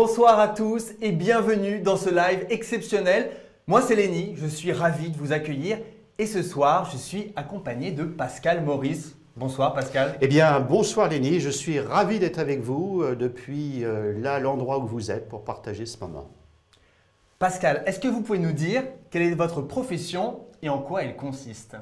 Bonsoir à tous et bienvenue dans ce live exceptionnel. Moi c'est Lenny, je suis ravi de vous accueillir et ce soir je suis accompagné de Pascal Maurice. Bonsoir Pascal. Eh bien bonsoir Lenny, je suis ravi d'être avec vous depuis là l'endroit où vous êtes pour partager ce moment. Pascal, est-ce que vous pouvez nous dire quelle est votre profession et en quoi elle consiste ?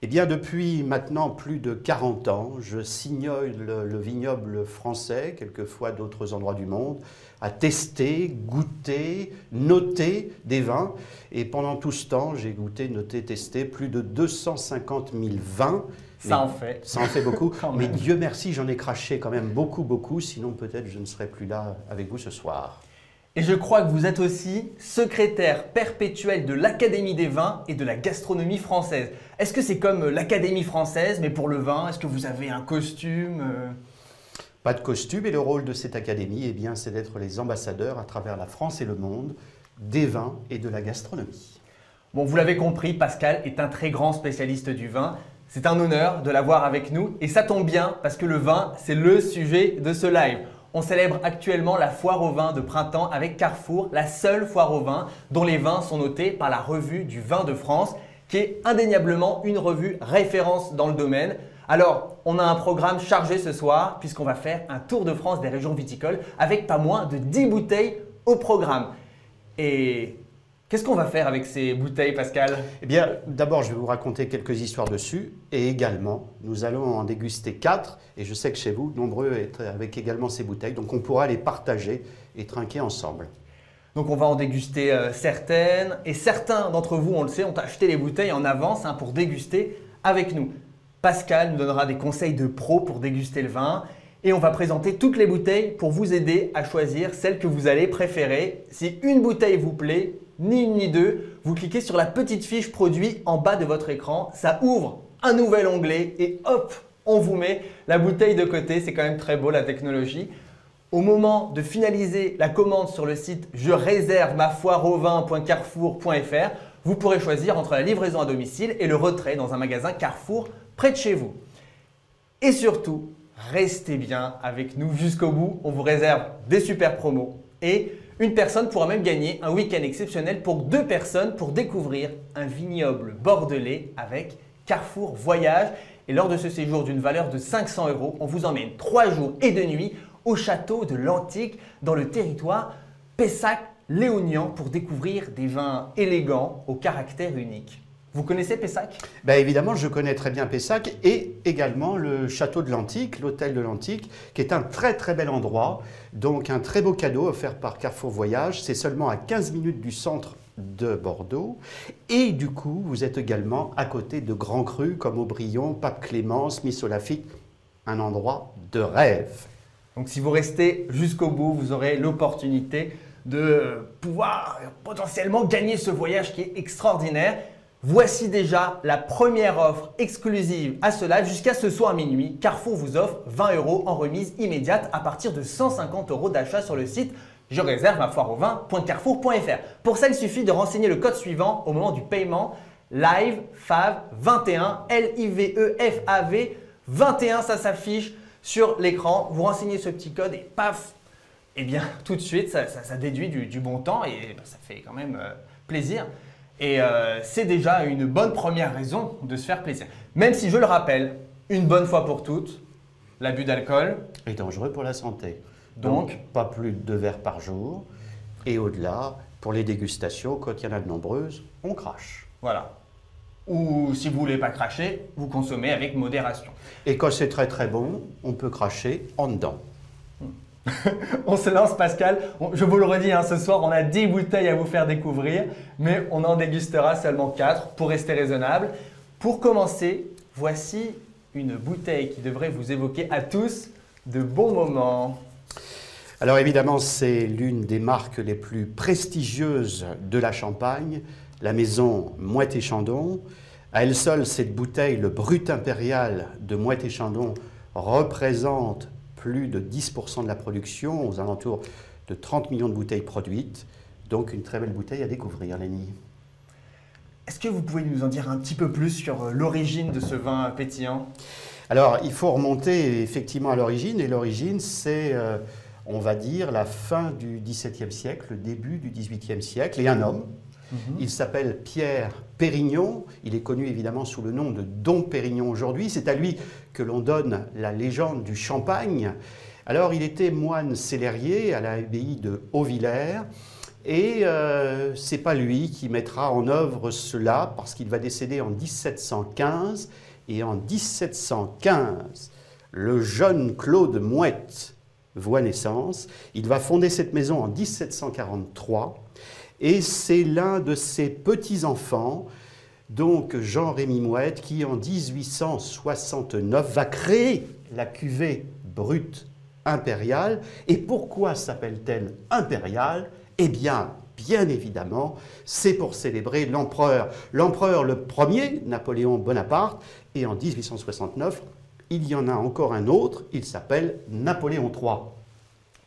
Eh bien depuis maintenant plus de 40 ans, je signole le vignoble français, quelquefois d'autres endroits du monde, à tester, goûter, noter des vins. Et pendant tout ce temps, j'ai goûté, noté, testé plus de 250 000 vins. Ça en fait. Ça en fait beaucoup. Mais Dieu merci, j'en ai craché quand même beaucoup. Sinon peut-être je ne serais plus là avec vous ce soir. Et je crois que vous êtes aussi secrétaire perpétuel de l'Académie des vins et de la gastronomie française. Est-ce que c'est comme l'Académie française, mais pour le vin? Est-ce que vous avez un costume? Pas de costume, et le rôle de cette académie, eh bien, c'est d'être les ambassadeurs à travers la France et le monde des vins et de la gastronomie. Bon, vous l'avez compris, Pascal est un très grand spécialiste du vin. C'est un honneur de l'avoir avec nous et ça tombe bien parce que le vin, c'est le sujet de ce live. On célèbre actuellement la foire au vin de printemps avec Carrefour, la seule foire au vin dont les vins sont notés par la revue du vin de France, qui est indéniablement une revue référence dans le domaine. Alors, on a un programme chargé ce soir puisqu'on va faire un tour de France des régions viticoles avec pas moins de 10 bouteilles au programme. Et qu'est-ce qu'on va faire avec ces bouteilles, Pascal? Eh bien, d'abord, je vais vous raconter quelques histoires dessus et également, nous allons en déguster 4 et je sais que chez vous, nombreux être avec également ces bouteilles, donc on pourra les partager et trinquer ensemble. Donc on va en déguster certaines et certains d'entre vous, on le sait, ont acheté les bouteilles en avance pour déguster avec nous. Pascal nous donnera des conseils de pro pour déguster le vin et on va présenter toutes les bouteilles pour vous aider à choisir celle que vous allez préférer. Si une bouteille vous plaît, ni une ni deux, vous cliquez sur la petite fiche produit en bas de votre écran, ça ouvre un nouvel onglet et hop, on vous met la bouteille de côté. C'est quand même très beau la technologie. Au moment de finaliser la commande sur le site je réserve ma foireauvin.carrefour.fr, vous pourrez choisir entre la livraison à domicile et le retrait dans un magasin Carrefour près de chez vous. Et surtout, restez bien avec nous jusqu'au bout, on vous réserve des super promos et une personne pourra même gagner un week-end exceptionnel pour 2 personnes pour découvrir un vignoble bordelais avec Carrefour Voyage. Et lors de ce séjour d'une valeur de 500 €, on vous emmène 3 jours et 2 nuits au château de l'Antique dans le territoire Pessac-Léognan pour découvrir des vins élégants au caractère unique. Vous connaissez Pessac? Ben évidemment, je connais très bien Pessac et également le château de l'Antique, l'hôtel de l'Antique, qui est un très bel endroit. Donc un très beau cadeau offert par Carrefour Voyage. C'est seulement à 15 minutes du centre de Bordeaux. Et du coup, vous êtes également à côté de grands crus comme Aubryon, Pape Clément, Smith-Olafite. Un endroit de rêve. Donc si vous restez jusqu'au bout, vous aurez l'opportunité de pouvoir potentiellement gagner ce voyage qui est extraordinaire. Voici déjà la première offre exclusive à ce live. Jusqu'à ce soir à minuit, Carrefour vous offre 20 € en remise immédiate à partir de 150 € d'achat sur le site je réserve ma foireauvin.carrefour.fr. Pour ça, il suffit de renseigner le code suivant au moment du paiement LIVEFAV21, L-I-V-E-F-A-V 21, ça s'affiche sur l'écran. Vous renseignez ce petit code et paf, et bien tout de suite, ça déduit du bon temps et ça fait quand même plaisir. Et c'est déjà une bonne première raison de se faire plaisir. Même si, je le rappelle, une bonne fois pour toutes, l'abus d'alcool est dangereux pour la santé. Donc, pas plus de 2 verres par jour. Et au-delà, pour les dégustations, quand il y en a de nombreuses, on crache. Voilà. Ou si vous ne voulez pas cracher, vous consommez avec modération. Et quand c'est très bon, on peut cracher en dedans. On se lance, Pascal. Je vous le redis, ce soir, on a 10 bouteilles à vous faire découvrir, mais on en dégustera seulement 4 pour rester raisonnable. Pour commencer, voici une bouteille qui devrait vous évoquer à tous de bons moments. Alors évidemment, c'est l'une des marques les plus prestigieuses de la Champagne, la maison Moët et Chandon. À elle seule, cette bouteille, le Brut Impérial de Moët et Chandon, représente plus de 10% de la production, aux alentours de 30 millions de bouteilles produites. Donc une très belle bouteille à découvrir, Lenny. Est-ce que vous pouvez nous en dire un petit peu plus sur l'origine de ce vin pétillant? Alors, il faut remonter effectivement à l'origine. Et l'origine, c'est on va dire, la fin du XVIIe siècle, le début du XVIIIe siècle, et un homme. Il s'appelle Pierre Pérignon. Il est connu évidemment sous le nom de Dom Pérignon aujourd'hui. C'est à lui que l'on donne la légende du champagne. Alors, il était moine célérier à l'abbaye de Hauvillers. Et c'est pas lui qui mettra en œuvre cela, parce qu'il va décéder en 1715. Et en 1715, le jeune Claude Mouette voit naissance. Il va fonder cette maison en 1743. Et c'est l'un de ses petits-enfants, donc Jean-Rémy Mouette, qui en 1869 va créer la cuvée brute impériale. Et pourquoi s'appelle-t-elle impériale? Eh bien, bien évidemment, c'est pour célébrer l'empereur. L'empereur le premier, Napoléon Bonaparte, et en 1869, il y en a encore un autre, il s'appelle Napoléon III.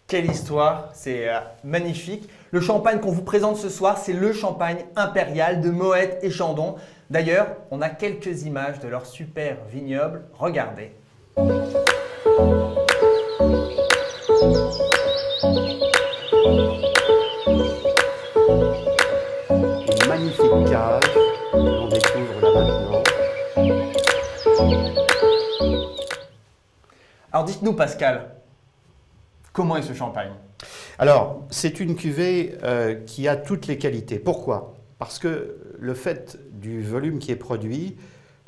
Quelle histoire, c'est magnifique. Le champagne qu'on vous présente ce soir, c'est le champagne impérial de Moët et Chandon. D'ailleurs, on a quelques images de leur super vignoble. Regardez. Une magnifique cave qu'on découvre là maintenant. Alors dites-nous Pascal, comment est ce champagne? Alors, c'est une cuvée qui a toutes les qualités. Pourquoi? Parce que le fait du volume qui est produit,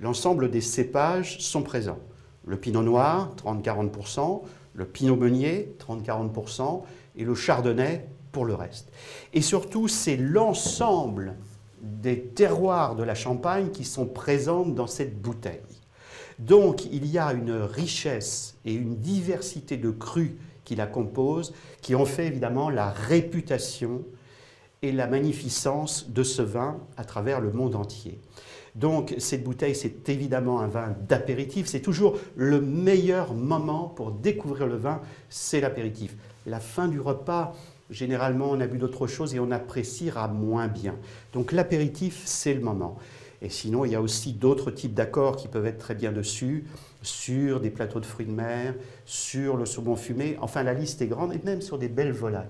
l'ensemble des cépages sont présents. Le pinot noir, 30-40%, le pinot meunier, 30-40%, et le chardonnay pour le reste. Et surtout, c'est l'ensemble des terroirs de la Champagne qui sont présents dans cette bouteille. Donc, il y a une richesse et une diversité de crus qui la composent, qui ont fait évidemment la réputation et la magnificence de ce vin à travers le monde entier. Donc cette bouteille, c'est évidemment un vin d'apéritif. C'est toujours le meilleur moment pour découvrir le vin, c'est l'apéritif. La fin du repas, généralement, on a bu d'autres choses et on appréciera moins bien. Donc l'apéritif, c'est le moment. Et sinon, il y a aussi d'autres types d'accords qui peuvent être très bien dessus, sur des plateaux de fruits de mer, sur le saumon fumé. Enfin, la liste est grande, et même sur des belles volailles.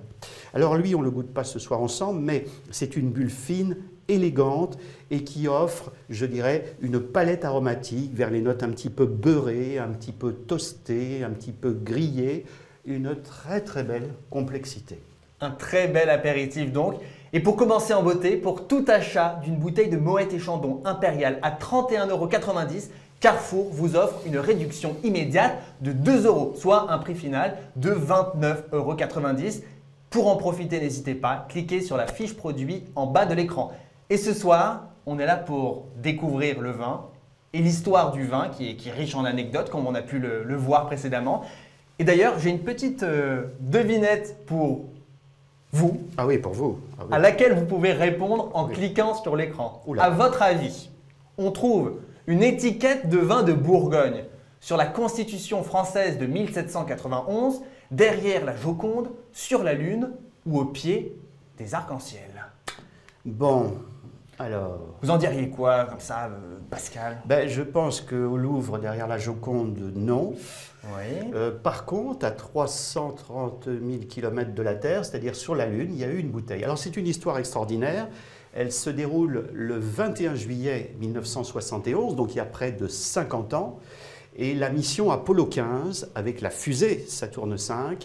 Alors lui, on ne le goûte pas ce soir ensemble, mais c'est une bulle fine, élégante, et qui offre, je dirais, une palette aromatique vers les notes un petit peu beurrées, un petit peu toastées, un petit peu grillées. Une très très belle complexité. Un très bel apéritif donc. Et pour commencer en beauté, pour tout achat d'une bouteille de Moët et Chandon impériale à 31,90 €, Carrefour vous offre une réduction immédiate de 2 €, soit un prix final de 29,90 €. Pour en profiter, n'hésitez pas, cliquez sur la fiche produit en bas de l'écran. Et ce soir, on est là pour découvrir le vin et l'histoire du vin qui est riche en anecdotes, comme on a pu le voir précédemment. Et d'ailleurs, j'ai une petite devinette pour vous. Ah oui, pour vous. Ah oui. À laquelle vous pouvez répondre en cliquant sur l'écran. À votre avis, on trouve une étiquette de vin de Bourgogne sur la Constitution française de 1791, derrière la Joconde, sur la Lune ou au pied des arcs-en-ciel. Bon, alors... Vous en diriez quoi comme ça, Pascal? Je pense qu'au Louvre, derrière la Joconde, non. Oui. Par contre, à 330 000 km de la Terre, c'est-à-dire sur la Lune, il y a eu une bouteille. Alors c'est une histoire extraordinaire. Elle se déroule le 21 juillet 1971, donc il y a près de 50 ans. Et la mission Apollo 15, avec la fusée Saturne V,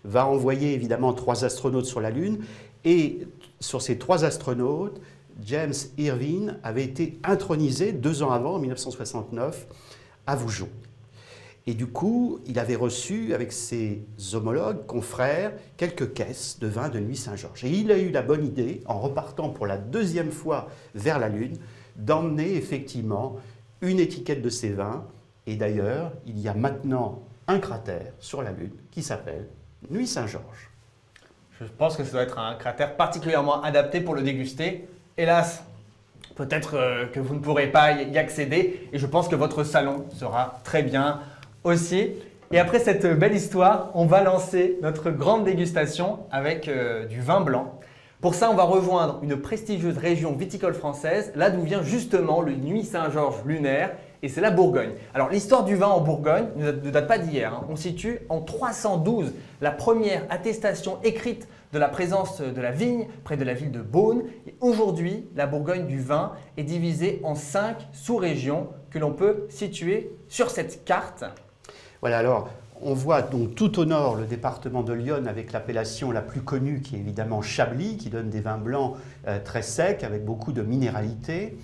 va envoyer évidemment 3 astronautes sur la Lune. Et sur ces 3 astronautes, James Irwin avait été intronisé 2 ans avant, en 1969, à Vougeot. Et du coup, il avait reçu, avec ses homologues, confrères, quelques caisses de vin de Nuits Saint-Georges. Et il a eu la bonne idée, en repartant pour la 2e fois vers la Lune, d'emmener effectivement une étiquette de ces vins. Et d'ailleurs, il y a maintenant un cratère sur la Lune qui s'appelle Nuits Saint-Georges. Je pense que ça doit être un cratère particulièrement adapté pour le déguster. Hélas, peut-être que vous ne pourrez pas y accéder et je pense que votre salon sera très bien aussi. Et après cette belle histoire, on va lancer notre grande dégustation avec du vin blanc. Pour ça, on va rejoindre une prestigieuse région viticole française, là d'où vient justement le Nuits Saint-Georges lunaire. et c'est la Bourgogne. Alors l'histoire du vin en Bourgogne ne date pas d'hier, hein. On situe en 312 la première attestation écrite de la présence de la vigne près de la ville de Beaune. Et aujourd'hui, la Bourgogne du vin est divisée en 5 sous-régions que l'on peut situer sur cette carte. Voilà, alors on voit donc tout au nord le département de l'Yonne avec l'appellation la plus connue qui est évidemment Chablis, qui donne des vins blancs très secs avec beaucoup de minéralité.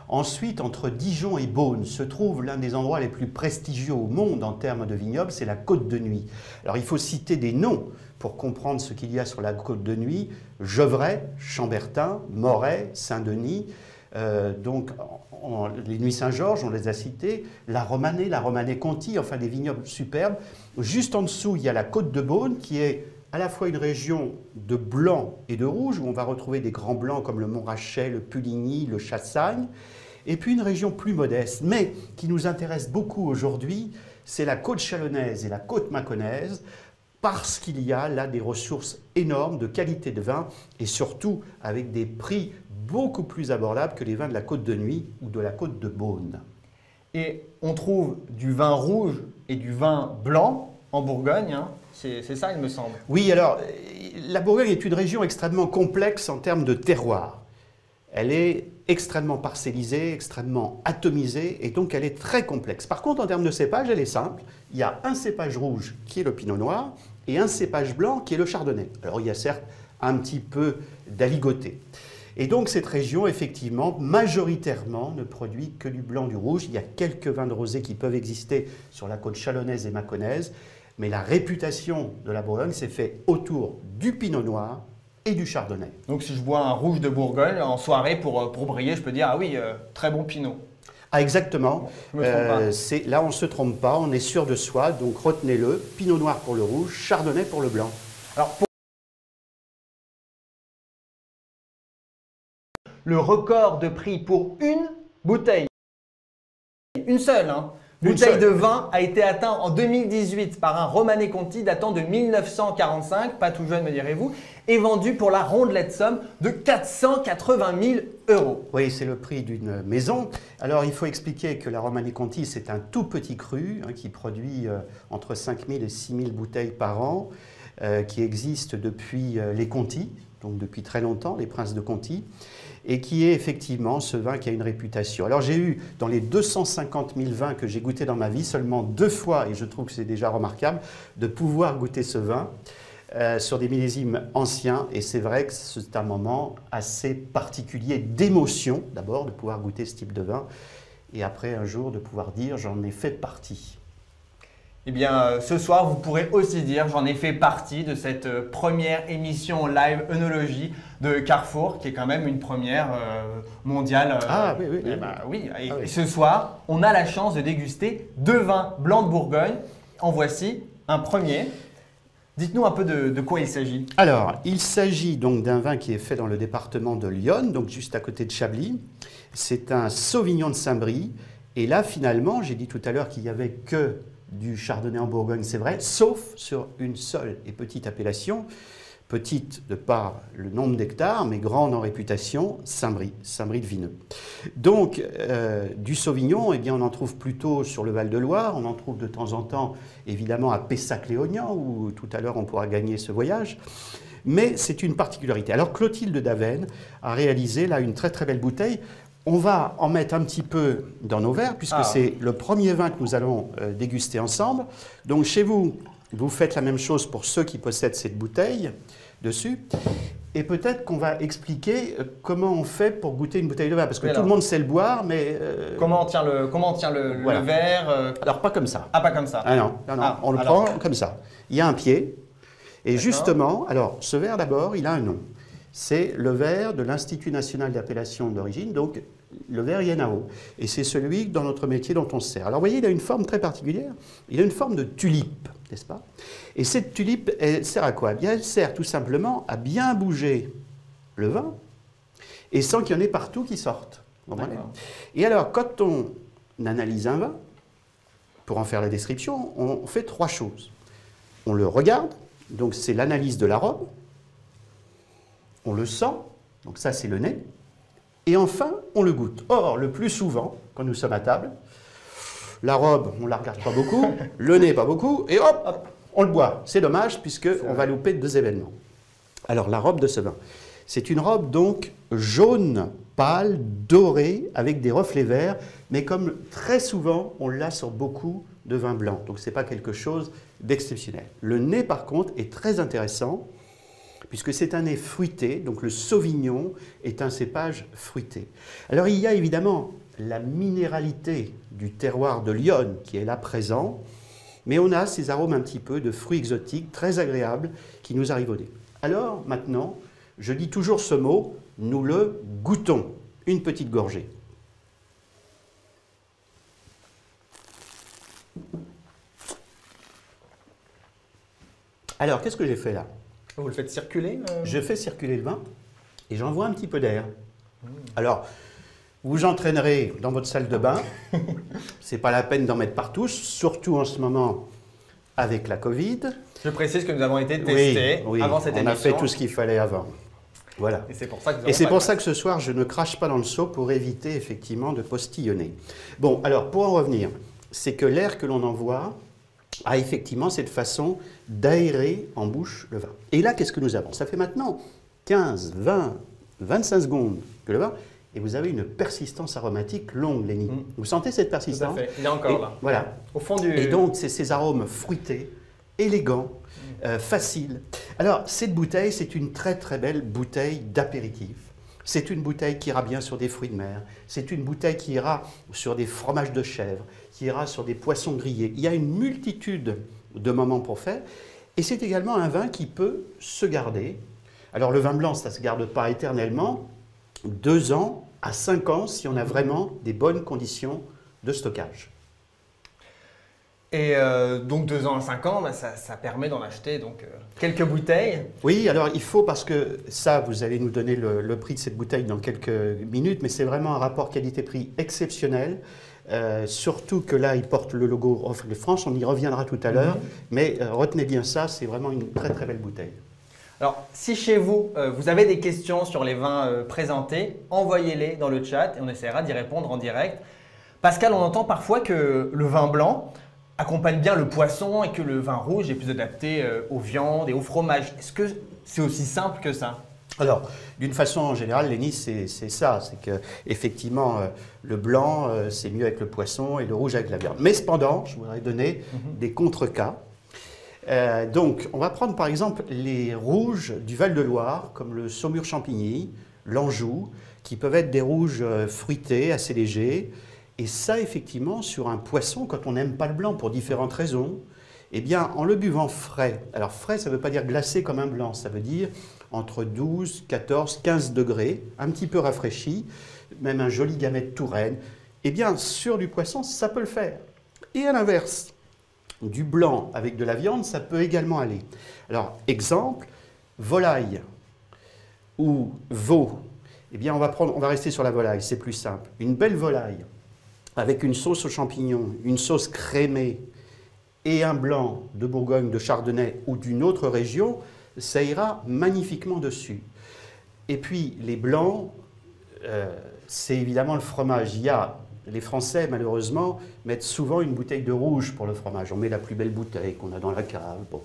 Ensuite, entre Dijon et Beaune se trouve l'un des endroits les plus prestigieux au monde en termes de vignobles, c'est la Côte de Nuits. Alors il faut citer des noms pour comprendre ce qu'il y a sur la Côte de Nuits: Gevrey, Chambertin, Moret, Saint-Denis, les Nuits Saint-Georges, on les a cités, la Romanée-Conti, enfin des vignobles superbes. Juste en dessous, il y a la Côte de Beaune qui est à la fois une région de blanc et de rouge, où on va retrouver des grands blancs comme le Montrachet, le Puligny, le Chassagne, et puis une région plus modeste, mais qui nous intéresse beaucoup aujourd'hui, c'est la côte chalonnaise et la côte mâconnaise, parce qu'il y a là des ressources énormes de qualité de vin, et surtout avec des prix beaucoup plus abordables que les vins de la Côte de Nuits ou de la Côte de Beaune. Et on trouve du vin rouge et du vin blanc en Bourgogne, hein. C'est ça, il me semble. Oui, alors, la Bourgogne est une région extrêmement complexe en termes de terroir. Elle est extrêmement parcellisée, extrêmement atomisée, et donc elle est très complexe. Par contre, en termes de cépage, elle est simple. Il y a un cépage rouge qui est le pinot noir et un cépage blanc qui est le chardonnay. Alors, il y a certes un petit peu d'aligoté. Et donc, cette région, effectivement, majoritairement, ne produit que du blanc, du rouge. Il y a quelques vins de rosé qui peuvent exister sur la côte chalonnaise et mâconnaise, mais la réputation de la Bourgogne s'est faite autour du pinot noir et du chardonnay. Donc si je bois un rouge de Bourgogne en soirée pour briller, je peux dire, ah oui, très bon pinot. Ah exactement, Je me trompe pas. là on ne se trompe pas, on est sûr de soi, donc retenez-le, pinot noir pour le rouge, chardonnay pour le blanc. Alors, le record de prix pour une bouteille, une seule, hein. Bouteille de vin a été atteint en 2018 par un Romanée Conti datant de 1945, pas tout jeune me direz-vous, et vendu pour la rondelette somme de 480 000 €. Oui, c'est le prix d'une maison. Alors il faut expliquer que la Romanée Conti, c'est un tout petit cru qui produit entre 5 000 et 6 000 bouteilles par an, qui existe depuis les Conti, donc depuis très longtemps, les princes de Conti, et qui est effectivement ce vin qui a une réputation. Alors j'ai eu, dans les 250 000 vins que j'ai goûtés dans ma vie, seulement 2 fois, et je trouve que c'est déjà remarquable, de pouvoir goûter ce vin sur des millésimes anciens, et c'est vrai que c'est un moment assez particulier d'émotion, d'abord, de pouvoir goûter ce type de vin, et après un jour de pouvoir dire « j'en ai fait partie ». Eh bien, ce soir, vous pourrez aussi dire j'en ai fait partie de cette première émission live œnologie de Carrefour, qui est quand même une première mondiale. Ah oui, oui. Eh ben, oui. Et, Ah oui. et ce soir, on a la chance de déguster 2 vins blancs de Bourgogne. En voici un premier. Dites-nous un peu de quoi il s'agit. Alors, il s'agit donc d'un vin qui est fait dans le département de l'Yonne, donc juste à côté de Chablis. C'est un Sauvignon de Saint-Brie. Et là, finalement, j'ai dit tout à l'heure qu'il n'y avait que du chardonnay en Bourgogne, c'est vrai, sauf sur une seule et petite appellation, petite de par le nombre d'hectares, mais grande en réputation, Saint-Brie, Saint-Brie de Vineux. Donc, du Sauvignon, eh bien, on en trouve plutôt sur le Val-de-Loire, on en trouve de temps en temps, évidemment, à Pessac-Léognan, où tout à l'heure on pourra gagner ce voyage. Mais c'est une particularité. Alors, Clotilde Davenne a réalisé là une très très belle bouteille. On va en mettre un petit peu dans nos verres, puisque c'est le premier vin que nous allons déguster ensemble. Donc chez vous, vous faites la même chose pour ceux qui possèdent cette bouteille dessus. Et peut-être qu'on va expliquer comment on fait pour goûter une bouteille de vin, parce que tout le monde sait le boire, mais... Comment on tient le voilà. verre Alors pas comme ça. Ah, pas comme ça. Ah non, on le prend comme ça. Il y a un pied, et justement, alors ce verre d'abord, il a un nom. C'est le verre de l'Institut national d'appellation d'origine, donc le verre INAO. Et c'est celui dans notre métier dont on se sert. Alors vous voyez, il a une forme très particulière. Il a une forme de tulipe, n'est-ce pas? Et cette tulipe, elle sert à quoi? Eh bien, elle sert tout simplement à bien bouger le vin, et sans qu'il y en ait partout qui sortent. Et alors, quand on analyse un vin, pour en faire la description, on fait 3 choses. On le regarde, donc c'est l'analyse de l'arôme. On le sent, donc ça c'est le nez, et enfin on le goûte. Or, le plus souvent, quand nous sommes à table, La robe, on ne la regarde pas beaucoup, le nez pas beaucoup, et hop, on le boit. C'est dommage puisqu'on va louper 2 événements. Alors la robe de ce vin, c'est une robe donc jaune pâle, dorée, avec des reflets verts, mais comme très souvent, on l'a sur beaucoup de vins blancs. Donc ce n'est pas quelque chose d'exceptionnel. Le nez par contre est très intéressant, puisque c'est un nez fruité, donc le Sauvignon est un cépage fruité. Alors il y a évidemment la minéralité du terroir de l'Yonne qui est là présent, mais on a ces arômes un petit peu de fruits exotiques très agréables qui nous arrivent au nez. Alors maintenant, je dis toujours ce mot, nous le goûtons. Une petite gorgée. Alors, qu'est-ce que j'ai fait là? Vous le faites circuler Je fais circuler le vin et j'envoie un petit peu d'air. Alors, vous entraînerez dans votre salle de bain. C'est pas la peine d'en mettre partout, surtout en ce moment avec la Covid. Je précise que nous avons été testés avant cette émission. On a fait tout ce qu'il fallait avant. Voilà. Et c'est pour ça que, que ce soir, je ne crache pas dans le seau pour éviter effectivement de postillonner. Bon, alors pour en revenir, c'est que l'air que l'on envoie a effectivement cette façon d'aérer en bouche le vin. Et là, qu'est-ce que nous avons? Ça fait maintenant 15, 20, 25 secondes que le vin, et vous avez une persistance aromatique longue, Lénie. Vous sentez cette persistance? Tout à fait. Il est encore là. Voilà. Au fond du... Et donc, c'est ces arômes fruités, élégants, faciles. Alors, cette bouteille, c'est une très très belle bouteille d'apéritif. C'est une bouteille qui ira bien sur des fruits de mer. C'est une bouteille qui ira sur des fromages de chèvre, qui ira sur des poissons grillés. Il y a une multitude de moments pour faire. Et c'est également un vin qui peut se garder. Alors, le vin blanc, ça ne se garde pas éternellement. 2 ans à 5 ans si on a vraiment des bonnes conditions de stockage. Et donc 2 ans à 5 ans, bah, ça permet d'en acheter donc, quelques bouteilles. Oui, alors il faut, parce que ça, vous allez nous donner le prix de cette bouteille dans quelques minutes, mais c'est vraiment un rapport qualité-prix exceptionnel. Surtout que là, il porte le logo Offre de France, on y reviendra tout à l'heure, mais retenez bien ça, c'est vraiment une très très belle bouteille. Alors, si chez vous, vous avez des questions sur les vins présentés, envoyez-les dans le chat et on essaiera d'y répondre en direct. Pascal, on entend parfois que le vin blanc accompagne bien le poisson et que le vin rouge est plus adapté aux viandes et au fromage. Est-ce que c'est aussi simple que ça? Alors, d'une façon générale, Lénie, c'est ça. C'est qu'effectivement, le blanc, c'est mieux avec le poisson et le rouge avec la viande. Mais cependant, je voudrais donner des contre-cas. Donc, on va prendre par exemple les rouges du Val-de-Loire, comme le Saumur-Champigny, l'Anjou, qui peuvent être des rouges fruités, assez légers. Et ça, effectivement, sur un poisson, quand on n'aime pas le blanc pour différentes raisons, eh bien, en le buvant frais, alors frais, ça ne veut pas dire glacé comme un blanc, ça veut dire entre 12, 14, 15 degrés, un petit peu rafraîchi, même un joli gamay de Touraine, eh bien, sur du poisson, ça peut le faire. Et à l'inverse, du blanc avec de la viande, ça peut également aller. Alors, exemple, volaille ou veau. Eh bien, on va rester sur la volaille, c'est plus simple. Une belle volaille avec une sauce aux champignons, une sauce crémée et un blanc de Bourgogne, de Chardonnay ou d'une autre région, ça ira magnifiquement dessus. Et puis, les blancs, c'est évidemment le fromage. Les Français, malheureusement, mettent souvent une bouteille de rouge pour le fromage. On met la plus belle bouteille qu'on a dans la cave. Bon.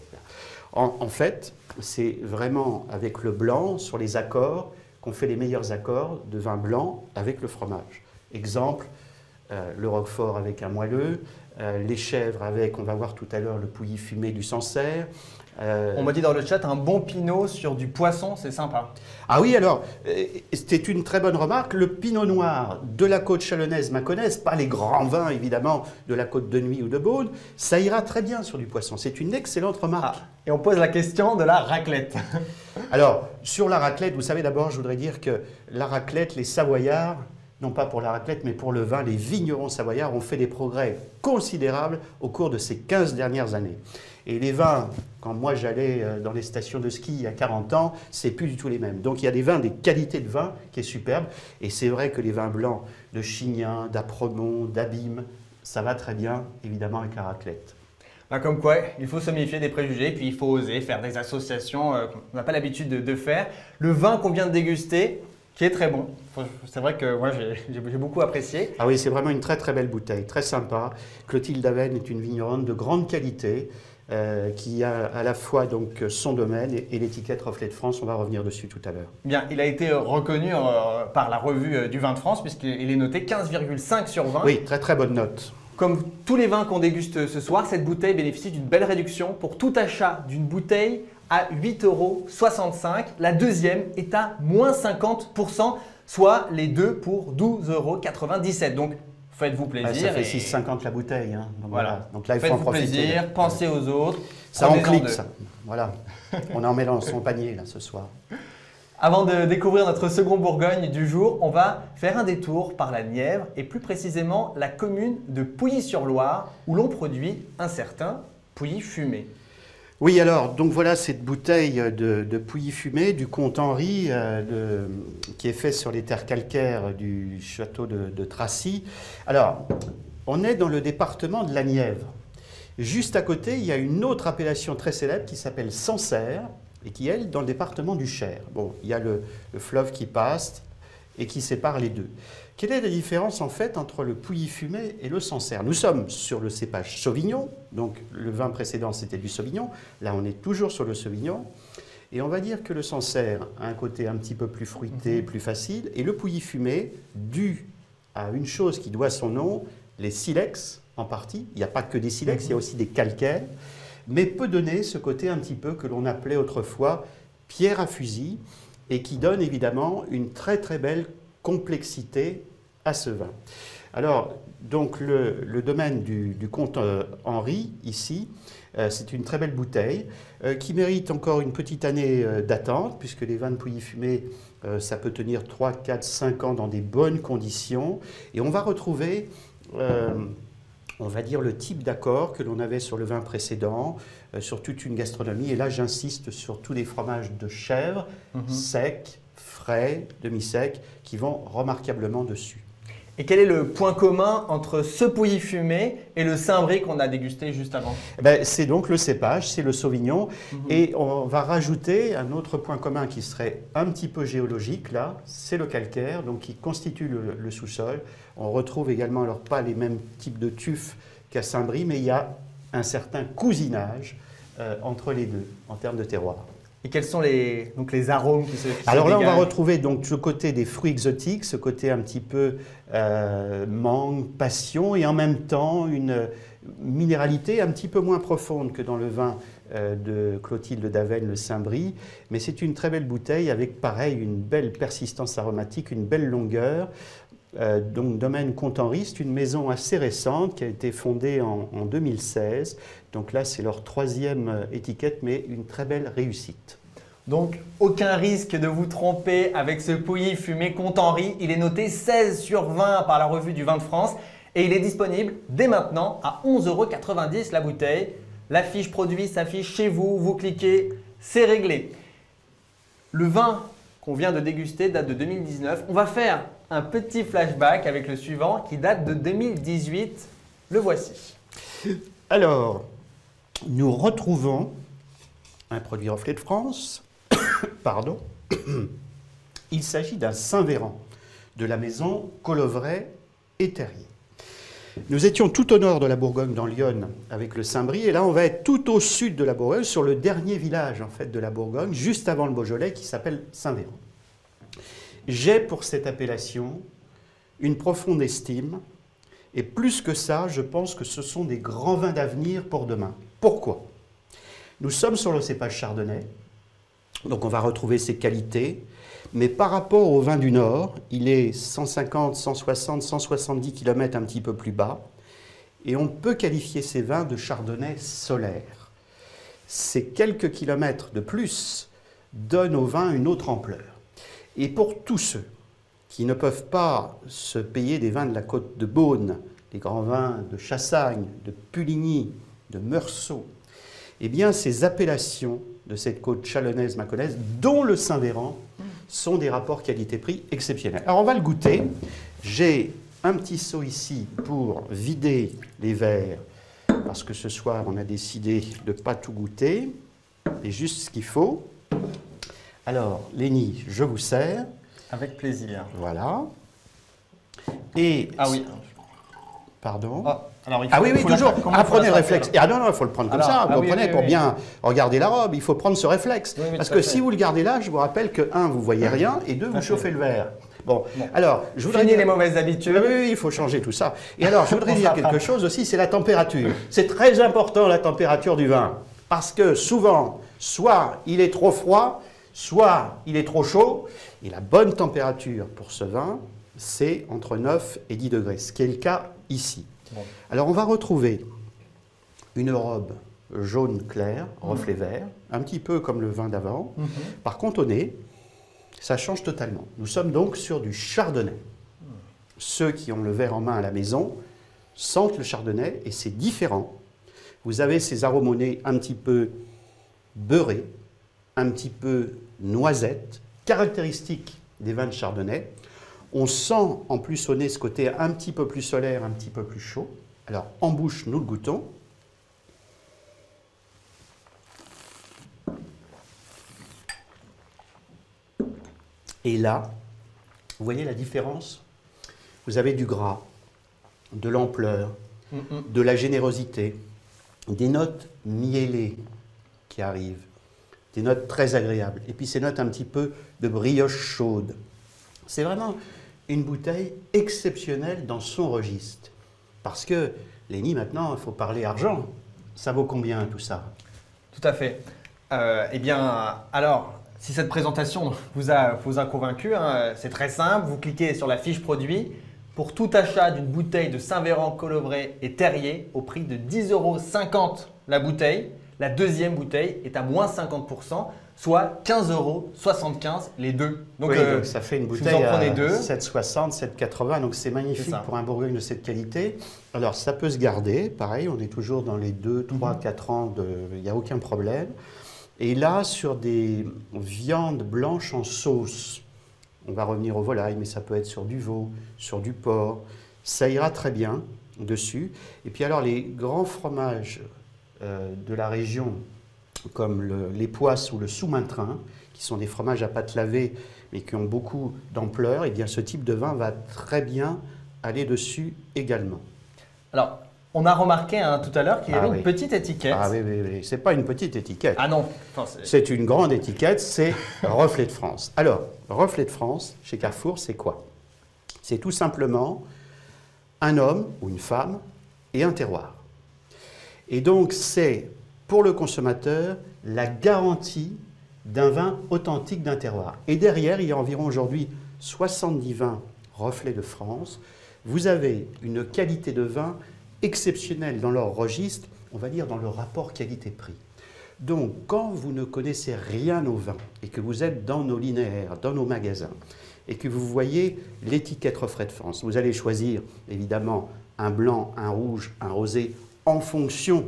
En fait, c'est vraiment avec le blanc, sur les accords, qu'on fait les meilleurs accords de vin blanc avec le fromage. Exemple, le roquefort avec un moelleux, les chèvres avec, on va voir tout à l'heure, le pouilly fumé du Sancerre. On m'a dit dans le chat, un bon pinot sur du poisson, c'est sympa. Ah oui, alors, c'était une très bonne remarque. Le pinot noir de la côte chalonnaise, mâconnaise, pas les grands vins évidemment de la côte de Nuits ou de Beaune, ça ira très bien sur du poisson. C'est une excellente remarque. Et on pose la question de la raclette. Alors, sur la raclette, vous savez d'abord, je voudrais dire que la raclette, les Savoyards, non pas pour la raclette, mais pour le vin, les vignerons savoyards ont fait des progrès considérables au cours de ces 15 dernières années. Et les vins, quand moi j'allais dans les stations de ski il y a 40 ans, c'est plus du tout les mêmes. Donc il y a des vins, des qualités de vin qui est superbe. Et c'est vrai que les vins blancs de Chignin, d'Apremont, d'Abîme, ça va très bien, évidemment, avec la raclette. Comme quoi, il faut se méfier des préjugés, puis il faut oser faire des associations qu'on n'a pas l'habitude de faire. Le vin qu'on vient de déguster, qui est très bon. C'est vrai que moi, j'ai beaucoup apprécié. Ah oui, c'est vraiment une très très belle bouteille, très sympa. Clotilde Daven est une vigneronne de grande qualité qui a à la fois donc son domaine et l'étiquette Reflet de France. On va revenir dessus tout à l'heure. Bien, il a été reconnu par la revue du vin de France puisqu'il est noté 15,5 sur 20. Oui, très très bonne note. Comme tous les vins qu'on déguste ce soir, cette bouteille bénéficie d'une belle réduction. Pour tout achat d'une bouteille à 8,65 €, la deuxième est à moins 50%, soit les deux pour 12,97 €. Donc, faites-vous plaisir. Ça fait 6,50 la bouteille. Hein. Donc, voilà. Donc là, il faut en profiter. Faites-vous plaisir, pensez aux autres. Ça en clique, ça. Voilà. On en met dans son panier, là, ce soir. Avant de découvrir notre second Bourgogne du jour, on va faire un détour par la Nièvre et plus précisément la commune de Pouilly-sur-Loire où l'on produit un certain Pouilly fumé. Oui, alors, donc voilà cette bouteille de Pouilly fumé du comte Henri qui est fait sur les terres calcaires du château de Tracy. Alors, on est dans le département de la Nièvre. Juste à côté, il y a une autre appellation très célèbre qui s'appelle Sancerre et qui est dans le département du Cher. Bon, il y a le fleuve qui passe et qui sépare les deux. Quelle est la différence en fait entre le Pouilly fumé et le Sancerre? Nous sommes sur le cépage Sauvignon, donc le vin précédent c'était du Sauvignon, là on est toujours sur le Sauvignon, et on va dire que le Sancerre a un côté un petit peu plus fruité, plus facile, et le Pouilly fumé, dû à une chose qui doit son nom, les silex en partie, il n'y a pas que des silex, il y a aussi des calcaires, mais peut donner ce côté un petit peu que l'on appelait autrefois pierre à fusil, et qui donne évidemment une très très belle complexité à ce vin. Alors, donc le domaine du comte Henri, ici, c'est une très belle bouteille qui mérite encore une petite année d'attente, puisque les vins de Pouilly fumé, ça peut tenir 3, 4, 5 ans dans des bonnes conditions. Et on va retrouver, on va dire, le type d'accord que l'on avait sur le vin précédent, sur toute une gastronomie. Et là, j'insiste sur tous les fromages de chèvre, secs, frais, demi-secs, qui vont remarquablement dessus. Et quel est le point commun entre ce Pouilly fumé et le Saint-Brie qu'on a dégusté juste avant? C'est donc le cépage, c'est le Sauvignon. Et on va rajouter un autre point commun qui serait un petit peu géologique, là, c'est le calcaire, donc qui constitue le sous-sol. On retrouve également, alors pas les mêmes types de tufs qu'à Saint-Brie, mais il y a un certain entre les deux en termes de terroir. Et quels sont les arômes qui se Alors là, on va dégagent? retrouver donc ce côté des fruits exotiques, ce côté un petit peu mangue, passion, et en même temps une minéralité un petit peu moins profonde que dans le vin de Clotilde Daven, le Saint-Brie. Mais c'est une très belle bouteille avec, pareil, une belle persistance aromatique, une belle longueur. Donc domaine comte Henri, c'est une maison assez récente qui a été fondée en 2016. Donc là, c'est leur 3e étiquette, mais une très belle réussite. Donc, aucun risque de vous tromper avec ce Pouilly fumé comte Henri. Il est noté 16 sur 20 par la revue du Vin de France et il est disponible dès maintenant à 11,90 € la bouteille. La fiche produit s'affiche chez vous, vous cliquez, c'est réglé. Le vin qu'on vient de déguster date de 2019. On va faire un petit flashback avec le suivant qui date de 2018. Le voici. Alors, nous retrouvons un produit Reflet de France. Pardon. Il s'agit d'un Saint-Véran de la maison Collovray et Terrier. Nous étions tout au nord de la Bourgogne, dans l'Yonne, avec le Saint-Brie, et là on va être tout au sud de la Bourgogne, sur le dernier village en fait de la Bourgogne, juste avant le Beaujolais, qui s'appelle Saint-Véran. J'ai pour cette appellation une profonde estime, et plus que ça, je pense que ce sont des grands vins d'avenir pour demain. Pourquoi? Nous sommes sur le cépage chardonnay, donc on va retrouver ses qualités, mais par rapport au vin du Nord, il est 150, 160, 170 km un petit peu plus bas, et on peut qualifier ces vins de chardonnay solaire. Ces quelques kilomètres de plus donnent au vin une autre ampleur. Et pour tous ceux qui ne peuvent pas se payer des vins de la côte de Beaune, des grands vins de Chassagne, de Puligny, de Meursault, eh bien ces appellations de cette côte chalonnaise, mâconnaise, dont le Saint-Véran, sont des rapports qualité-prix exceptionnels. Alors on va le goûter. J'ai un petit seau ici pour vider les verres, parce que ce soir on a décidé de ne pas tout goûter, et juste ce qu'il faut. Alors Lénie, je vous sers. Avec plaisir. Voilà. Et... Ah oui. Pardon. Oh, alors il faut, ah oui, oui, toujours. Prenez le réflexe. Ah non, non, il faut le prendre comme ça. Vous prenez pour bien regarder la robe. Il faut prendre ce réflexe. Oui, parce que si vous le gardez là, je vous rappelle que, un, vous voyez rien, et deux, vous chauffez le verre. Bon, alors, je voudrais Fini dire... les mauvaises habitudes. Oui, oui, il faut changer tout ça. Et alors, je voudrais dire quelque chose aussi, c'est la température. C'est très important, la température du vin. Parce que souvent, soit il est trop froid, soit il est trop chaud. Et la bonne température pour ce vin, c'est entre 9 et 10 degrés, ce qui est le cas ici. Bon. Alors, on va retrouver une robe jaune clair, reflet vert, un petit peu comme le vin d'avant. Par contre, au nez, ça change totalement. Nous sommes donc sur du chardonnay. Ceux qui ont le verre en main à la maison sentent le chardonnay et c'est différent. Vous avez ces arômes au nez un petit peu beurrés, un petit peu noisette, caractéristique des vins de chardonnay. On sent en plus au nez ce côté un petit peu plus solaire, un petit peu plus chaud. Alors en bouche, nous le goûtons. Et là, vous voyez la différence? Vous avez du gras, de l'ampleur, de la générosité, des notes miellées qui arrivent, des notes très agréables. Et puis ces notes un petit peu de brioche chaude. C'est vraiment une bouteille exceptionnelle dans son registre. Parce que, Lenny, maintenant, il faut parler argent. Ça vaut combien tout ça? Tout à fait. Eh bien, alors... Si cette présentation vous a convaincu, hein, c'est très simple. Vous cliquez sur la fiche produit. Pour tout achat d'une bouteille de Saint-Véran, Collovray et Terrier au prix de 10,50 € la bouteille, la deuxième bouteille est à moins 50%, soit 15,75 € les deux. Donc, donc ça fait une bouteille à 7,60, 7,80. Donc c'est magnifique pour un Bourgogne de cette qualité. Alors ça peut se garder. Pareil, on est toujours dans les 2, 3, 4 ans. Il n'y a aucun problème. Et là, sur des viandes blanches en sauce, on va revenir aux volailles, mais ça peut être sur du veau, sur du porc, ça ira très bien dessus. Et puis alors, les grands fromages de la région, comme les poisses ou le sous-maintrin, qui sont des fromages à pâte lavée, mais qui ont beaucoup d'ampleur, et bien ce type de vin va très bien aller dessus également. Alors, on a remarqué tout à l'heure qu'il y avait une petite étiquette. Ah oui, oui, oui. C'est pas une petite étiquette. Ah non. C'est une grande étiquette, c'est Reflet de France. Alors, Reflet de France, chez Carrefour, c'est quoi? C'est tout simplement un homme ou une femme et un terroir. Et donc, c'est pour le consommateur la garantie d'un vin authentique d'un terroir. Et derrière, il y a environ aujourd'hui 70 vins Reflet de France. Vous avez une qualité de vin exceptionnels dans leur registre, on va dire dans le rapport qualité-prix. Donc, quand vous ne connaissez rien au vin et que vous êtes dans nos linéaires, dans nos magasins, et que vous voyez l'étiquette Reflet de France, vous allez choisir évidemment un blanc, un rouge, un rosé en fonction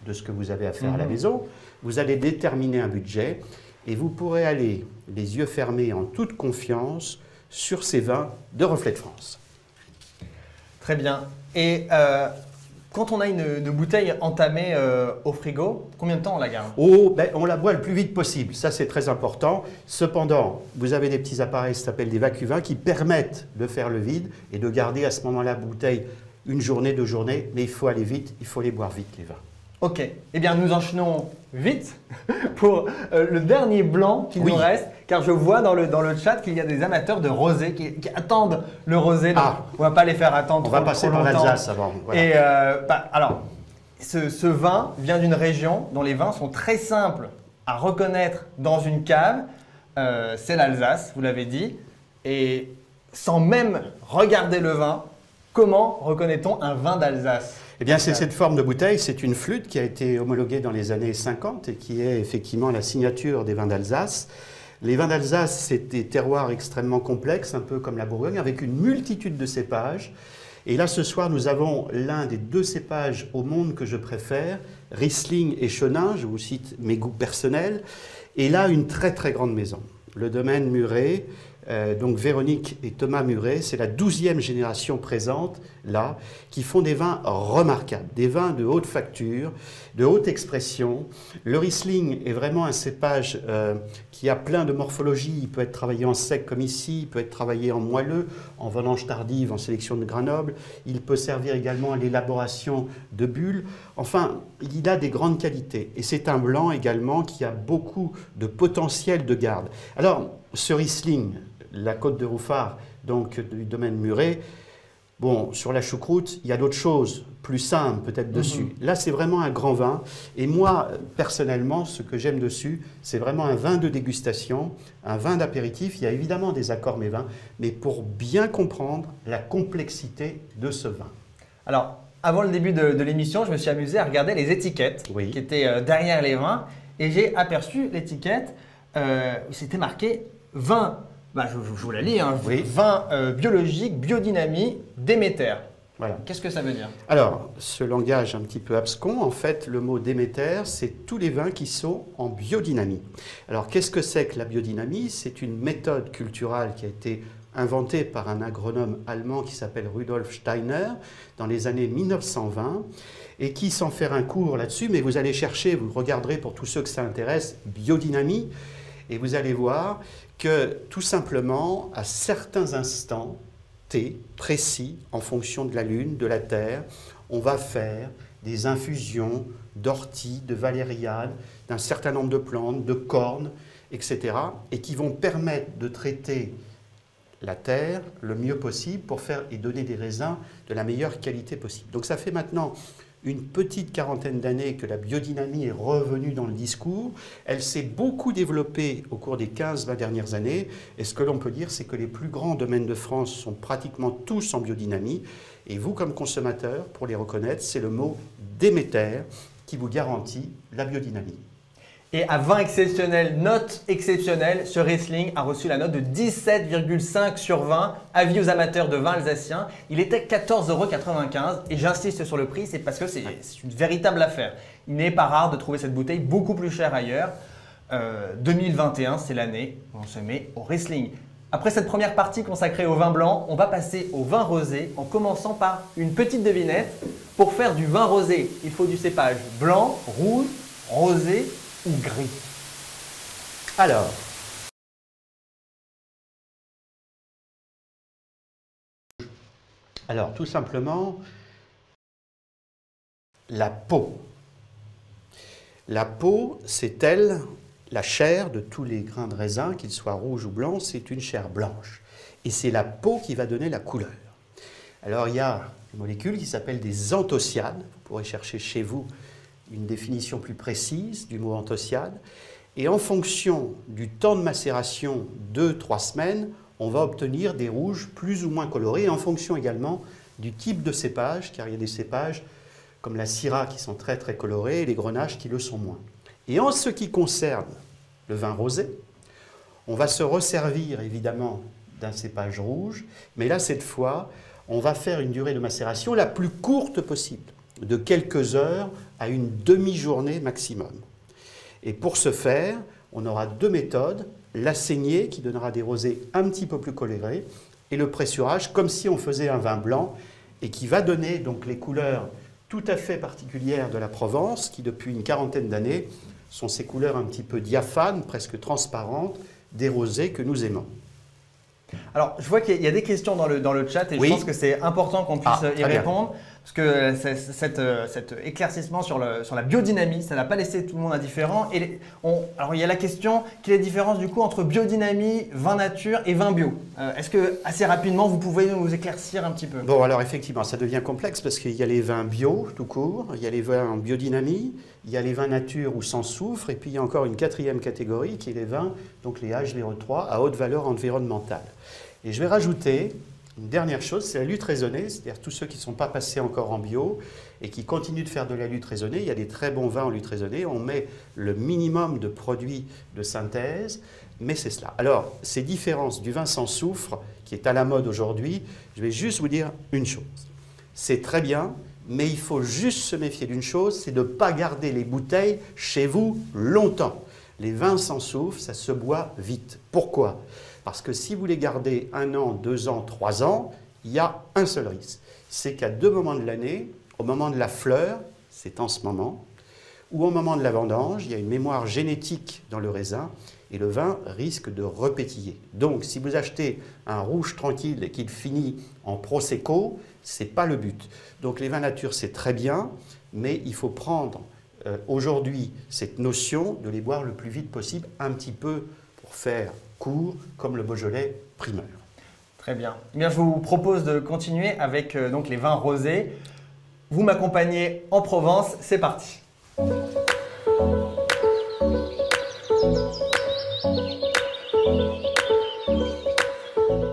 de ce que vous avez à faire à la maison. Vous allez déterminer un budget et vous pourrez aller les yeux fermés en toute confiance sur ces vins de Reflet de France. Très bien. Et quand on a une bouteille entamée au frigo, combien de temps on la garde? On la boit le plus vite possible. Ça, c'est très important. Cependant, vous avez des petits appareils, ça s'appelle des vacuvins, qui permettent de faire le vide et de garder à ce moment-là la bouteille une journée, 2 journées. Mais il faut aller vite, il faut les boire vite, les vins. Ok. Eh bien, nous enchaînons vite pour le dernier blanc qui nous reste, car je vois dans le chat qu'il y a des amateurs de rosé qui attendent le rosé. Donc on ne va pas les faire attendre trop longtemps. On va passer par l'Alsace avant. Voilà. Et alors, ce vin vient d'une région dont les vins sont très simples à reconnaître dans une cave. C'est l'Alsace, vous l'avez dit. Et sans même regarder le vin, comment reconnaît-on un vin d'Alsace? Eh bien, c'est cette forme de bouteille, c'est une flûte qui a été homologuée dans les années 50 et qui est effectivement la signature des vins d'Alsace. Les vins d'Alsace, c'est des terroirs extrêmement complexes, un peu comme la Bourgogne, avec une multitude de cépages. Et là, ce soir, nous avons l'un des 2 cépages au monde que je préfère, Riesling et Chenin, je vous cite mes goûts personnels. Et là, une très très grande maison, le domaine Muret, donc Véronique et Thomas Muret, c'est la 12e génération présente là, qui font des vins remarquables, des vins de haute facture, de haute expression. Le Riesling est vraiment un cépage qui a plein de morphologie. Il peut être travaillé en sec comme ici, il peut être travaillé en moelleux, en vendange tardive, en sélection de Grenoble. Il peut servir également à l'élaboration de bulles. Enfin, il a des grandes qualités. Et c'est un blanc également qui a beaucoup de potentiel de garde. Alors, ce Riesling, la Côte de Rouffard, donc du domaine Muret, bon, sur la choucroute, il y a d'autres choses plus simples peut-être dessus. Là, c'est vraiment un grand vin. Et moi, personnellement, ce que j'aime dessus, c'est vraiment un vin de dégustation, un vin d'apéritif. Il y a évidemment des accords mévins, mais pour bien comprendre la complexité de ce vin. Alors, avant le début de l'émission, je me suis amusé à regarder les étiquettes qui étaient derrière les vins. Et j'ai aperçu l'étiquette où c'était marqué vin. Je vous la lis, hein. Vin biologique, biodynamie, Déméter. Voilà. Qu'est-ce que ça veut dire? Alors, ce langage un petit peu abscon, en fait, le mot Déméter, c'est tous les vins qui sont en biodynamie. Alors, qu'est-ce que c'est que la biodynamie? C'est une méthode culturelle qui a été inventée par un agronome allemand qui s'appelle Rudolf Steiner dans les années 1920 et qui, sans faire un cours là-dessus, mais vous allez chercher, vous regarderez pour tous ceux que ça intéresse, biodynamie, et vous allez voir que tout simplement, à certains instants T précis, en fonction de la lune, de la terre, on va faire des infusions d'ortie, de valériane, d'un certain nombre de plantes, de cornes, etc., et qui vont permettre de traiter la terre le mieux possible pour faire et donner des raisins de la meilleure qualité possible. Donc ça fait maintenant une petite quarantaine d'années que la biodynamie est revenue dans le discours. Elle s'est beaucoup développée au cours des 15-20 dernières années. Et ce que l'on peut dire, c'est que les plus grands domaines de France sont pratiquement tous en biodynamie. Et vous, comme consommateur, pour les reconnaître, c'est le mot Déméter qui vous garantit la biodynamie. Et à vin exceptionnel, note exceptionnelle, ce Riesling a reçu la note de 17,5 sur 20. Avis aux amateurs de vin alsacien. Il était 14,95 € et j'insiste sur le prix, c'est parce que c'est une véritable affaire. Il n'est pas rare de trouver cette bouteille beaucoup plus chère ailleurs. 2021, c'est l'année où on se met au Riesling. Après cette première partie consacrée au vin blanc, on va passer au vin rosé en commençant par une petite devinette. Pour faire du vin rosé, il faut du cépage blanc, rouge, rosé ou gris. Alors, tout simplement, la peau. La peau, c'est elle, la chair de tous les grains de raisin, qu'ils soient rouges ou blancs, c'est une chair blanche. Et c'est la peau qui va donner la couleur. Alors, il y a une molécule qui s'appelle des anthocyanes. Vous pourrez chercher chez vous une définition plus précise du mot anthocyane. Et en fonction du temps de macération, 2-3 semaines, on va obtenir des rouges plus ou moins colorés, en fonction également du type de cépage, car il y a des cépages comme la Syrah qui sont très très colorés et les Grenaches qui le sont moins. Et en ce qui concerne le vin rosé, on va se resservir évidemment d'un cépage rouge, mais là cette fois, on va faire une durée de macération la plus courte possible, de quelques heures à une demi-journée maximum. Et pour ce faire, on aura deux méthodes, la saignée qui donnera des rosés un petit peu plus colorés et le pressurage comme si on faisait un vin blanc et qui va donner donc les couleurs tout à fait particulières de la Provence qui depuis une quarantaine d'années sont ces couleurs un petit peu diaphanes, presque transparentes, des rosés que nous aimons. Alors, je vois qu'il y a des questions dans le chat et je pense que c'est important qu'on puisse y répondre. Parce que cet éclaircissement sur la biodynamie, ça n'a pas laissé tout le monde indifférent. Alors, il y a la question, quelle est la différence du coup entre biodynamie, vin nature et vin bio? Est-ce que assez rapidement, vous pouvez nous éclaircir un petit peu? Bon, alors effectivement, ça devient complexe parce qu'il y a les vins bio tout court, il y a les vins en biodynamie, il y a les vins nature ou sans soufre, et puis il y a encore une quatrième catégorie qui est les vins, donc les HVO3 à haute valeur environnementale. Et je vais rajouter une dernière chose, c'est la lutte raisonnée, c'est-à-dire tous ceux qui ne sont pas passés encore en bio et qui continuent de faire de la lutte raisonnée. Il y a des très bons vins en lutte raisonnée, on met le minimum de produits de synthèse, mais c'est cela. Alors, ces différences du vin sans soufre, qui est à la mode aujourd'hui, je vais juste vous dire une chose. C'est très bien, mais il faut juste se méfier d'une chose, c'est de ne pas garder les bouteilles chez vous longtemps. Les vins sans soufre, ça se boit vite. Pourquoi ? Parce que si vous les gardez 1 an, 2 ans, 3 ans, il y a un seul risque. C'est qu'à 2 moments de l'année, au moment de la fleur, c'est en ce moment, ou au moment de la vendange, il y a une mémoire génétique dans le raisin et le vin risque de repétiller. Donc, si vous achetez un rouge tranquille et qu'il finit en prosecco, ce n'est pas le but. Donc, les vins nature, c'est très bien, mais il faut prendre aujourd'hui cette notion de les boire le plus vite possible, un petit peu pour faire court, comme le Beaujolais primeur. Très bien. Eh bien. Je vous propose de continuer avec donc les vins rosés. Vous m'accompagnez en Provence, c'est parti.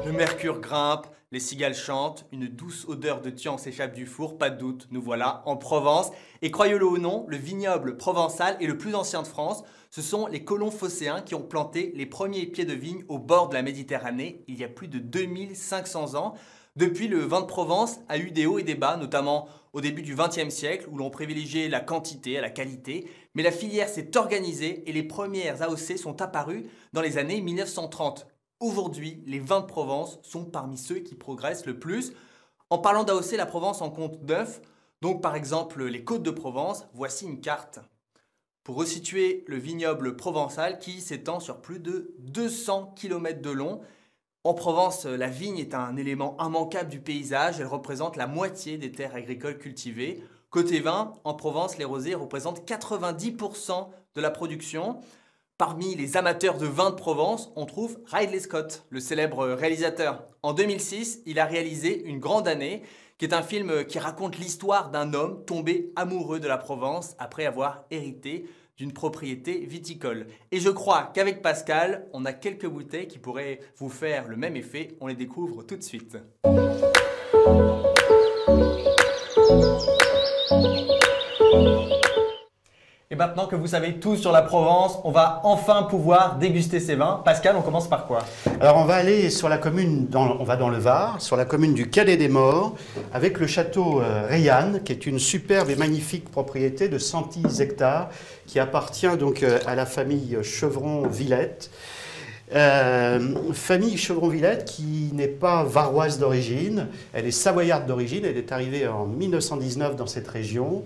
Le mercure grimpe, les cigales chantent, une douce odeur de tian s'échappe du four, pas de doute, nous voilà en Provence. Et croyez-le ou non, le vignoble provençal est le plus ancien de France. Ce sont les colons phocéens qui ont planté les premiers pieds de vigne au bord de la Méditerranée il y a plus de 2500 ans. Depuis, le vin de Provence a eu des hauts et des bas, notamment au début du XXe siècle, où l'on privilégiait la quantité à la qualité. Mais la filière s'est organisée et les premières AOC sont apparues dans les années 1930. Aujourd'hui, les vins de Provence sont parmi ceux qui progressent le plus. En parlant d'AOC, la Provence en compte 9. Donc par exemple, les Côtes de Provence, voici une carte. Pour resituer le vignoble provençal qui s'étend sur plus de 200 km de long. En Provence, la vigne est un élément immanquable du paysage. Elle représente la moitié des terres agricoles cultivées. Côté vin, en Provence, les rosés représentent 90% de la production. Parmi les amateurs de vin de Provence, on trouve Ridley Scott, le célèbre réalisateur. En 2006, il a réalisé Une grande année, qui est un film qui raconte l'histoire d'un homme tombé amoureux de la Provence après avoir hérité d'une propriété viticole. Et je crois qu'avec Pascal, on a quelques bouteilles qui pourraient vous faire le même effet. On les découvre tout de suite. Et maintenant que vous savez tout sur la Provence, on va enfin pouvoir déguster ces vins. Pascal, on commence par quoi? Alors on va aller sur la commune, on va dans le Var, sur la commune du Cadet-des-Maures, avec le château Reillanne, qui est une superbe et magnifique propriété de 110 hectares, qui appartient donc à la famille Chevron-Villette. Famille Chevron-Villette qui n'est pas varoise d'origine, elle est savoyarde d'origine, elle est arrivée en 1919 dans cette région.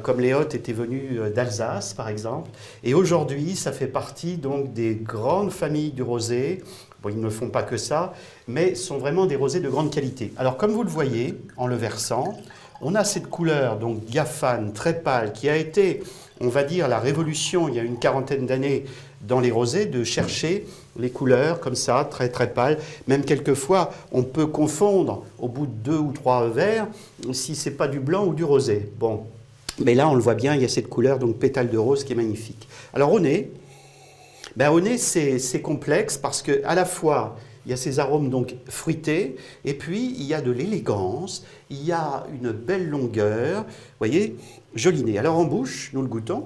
Comme les Hôtes étaient venus d'Alsace, par exemple. Et aujourd'hui, ça fait partie donc des grandes familles du rosé. Bon, ils ne font pas que ça, mais sont vraiment des rosés de grande qualité. Alors, comme vous le voyez, en le versant, on a cette couleur donc diaphane, très pâle, qui a été, on va dire, la révolution, il y a une quarantaine d'années, dans les rosés, de chercher les couleurs comme ça, très très pâles. Même quelquefois, on peut confondre, au bout de 2 ou 3 verres, si ce n'est pas du blanc ou du rosé. Bon. Mais là, on le voit bien, il y a cette couleur, donc pétale de rose, qui est magnifique. Alors, au nez, c'est complexe parce qu'à la fois, il y a ces arômes donc fruités, et puis il y a de l'élégance, il y a une belle longueur. Vous voyez, joli nez. Alors, en bouche, nous le goûtons.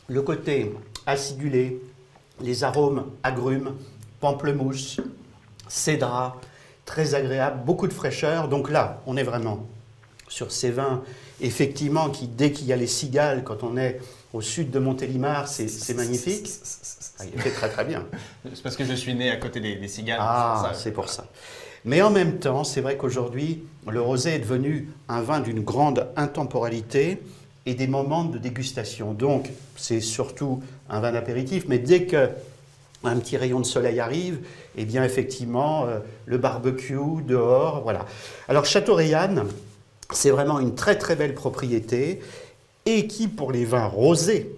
Le côté acidulé, les arômes agrumes, pamplemousse, cédrat, très agréable, beaucoup de fraîcheur. Donc là, on est vraiment sur ces vins, effectivement, qui, dès qu'il y a les cigales, quand on est au sud de Montélimar, c'est magnifique. Ah, il fait très très bien. C'est parce que je suis né à côté des cigales. Ah, c'est pour ça. Mais en même temps, c'est vrai qu'aujourd'hui, le rosé est devenu un vin d'une grande intemporalité et des moments de dégustation. Donc, c'est surtout un vin d'apéritif, mais dès que un petit rayon de soleil arrive, et bien effectivement, le barbecue dehors, voilà. Alors Château Reillanne, c'est vraiment une très très belle propriété et qui, pour les vins rosés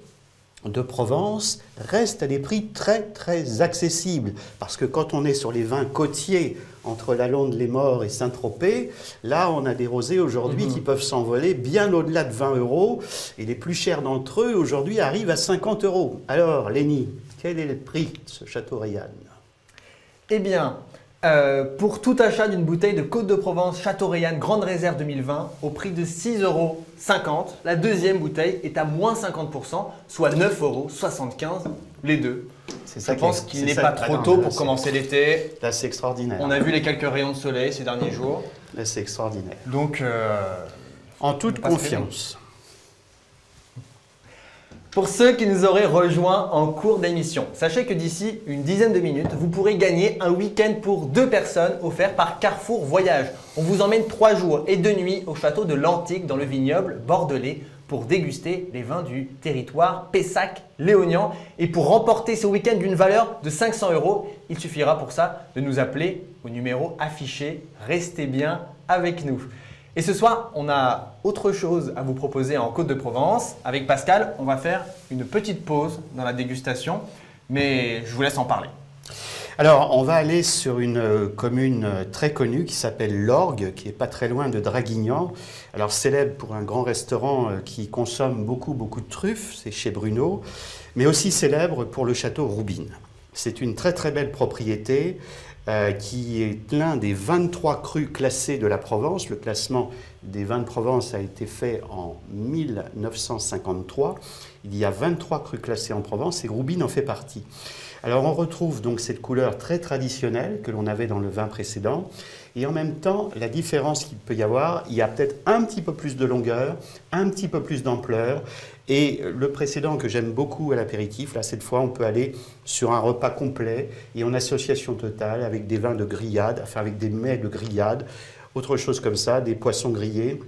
de Provence, reste à des prix très très accessibles. Parce que quand on est sur les vins côtiers, entre la Londe, les Maures et Saint-Tropez, là on a des rosés aujourd'hui qui peuvent s'envoler bien au-delà de 20 €, et les plus chers d'entre eux aujourd'hui arrivent à 50 €. Alors Lénie, quel est le prix de ce Château Reillanne? Eh bien, pour tout achat d'une bouteille de Côte de Provence Château Reillanne Grande Réserve 2020, au prix de 6,50 €, la deuxième bouteille est à moins 50%, soit 9,75 €, les deux. Je pense qu'il n'est pas trop tôt pour commencer l'été. Là, c'est extraordinaire. On a vu les quelques rayons de soleil ces derniers jours. Là, c'est extraordinaire. Donc, en toute confiance. Pour ceux qui nous auraient rejoints en cours d'émission, sachez que d'ici une dizaine de minutes, vous pourrez gagner un week-end pour 2 personnes offert par Carrefour Voyage. On vous emmène 3 jours et 2 nuits au château de l'Antique dans le vignoble bordelais pour déguster les vins du territoire Pessac-Léognan. Et pour remporter ce week-end d'une valeur de 500 €, il suffira pour ça de nous appeler au numéro affiché. Restez bien avec nous. Et ce soir, on a autre chose à vous proposer en Côte-de-Provence. Avec Pascal, on va faire une petite pause dans la dégustation, mais je vous laisse en parler. Alors, on va aller sur une commune très connue qui s'appelle l'Orgue, qui est pas très loin de Draguignan. Alors, célèbre pour un grand restaurant qui consomme beaucoup de truffes, c'est chez Bruno, mais aussi célèbre pour le château Roubine. C'est une très très belle propriété qui est l'un des 23 crus classés de la Provence. Le classement des vins de Provence a été fait en 1953. Il y a 23 crus classés en Provence et Roubine en fait partie. Alors on retrouve donc cette couleur très traditionnelle que l'on avait dans le vin précédent et en même temps la différence qu'il peut y avoir, il y a peut-être un petit peu plus de longueur, un petit peu plus d'ampleur et le précédent que j'aime beaucoup à l'apéritif, là cette fois on peut aller sur un repas complet et en association totale avec des vins de grillade, enfin avec des mets de grillade, autre chose comme ça, des poissons grillés.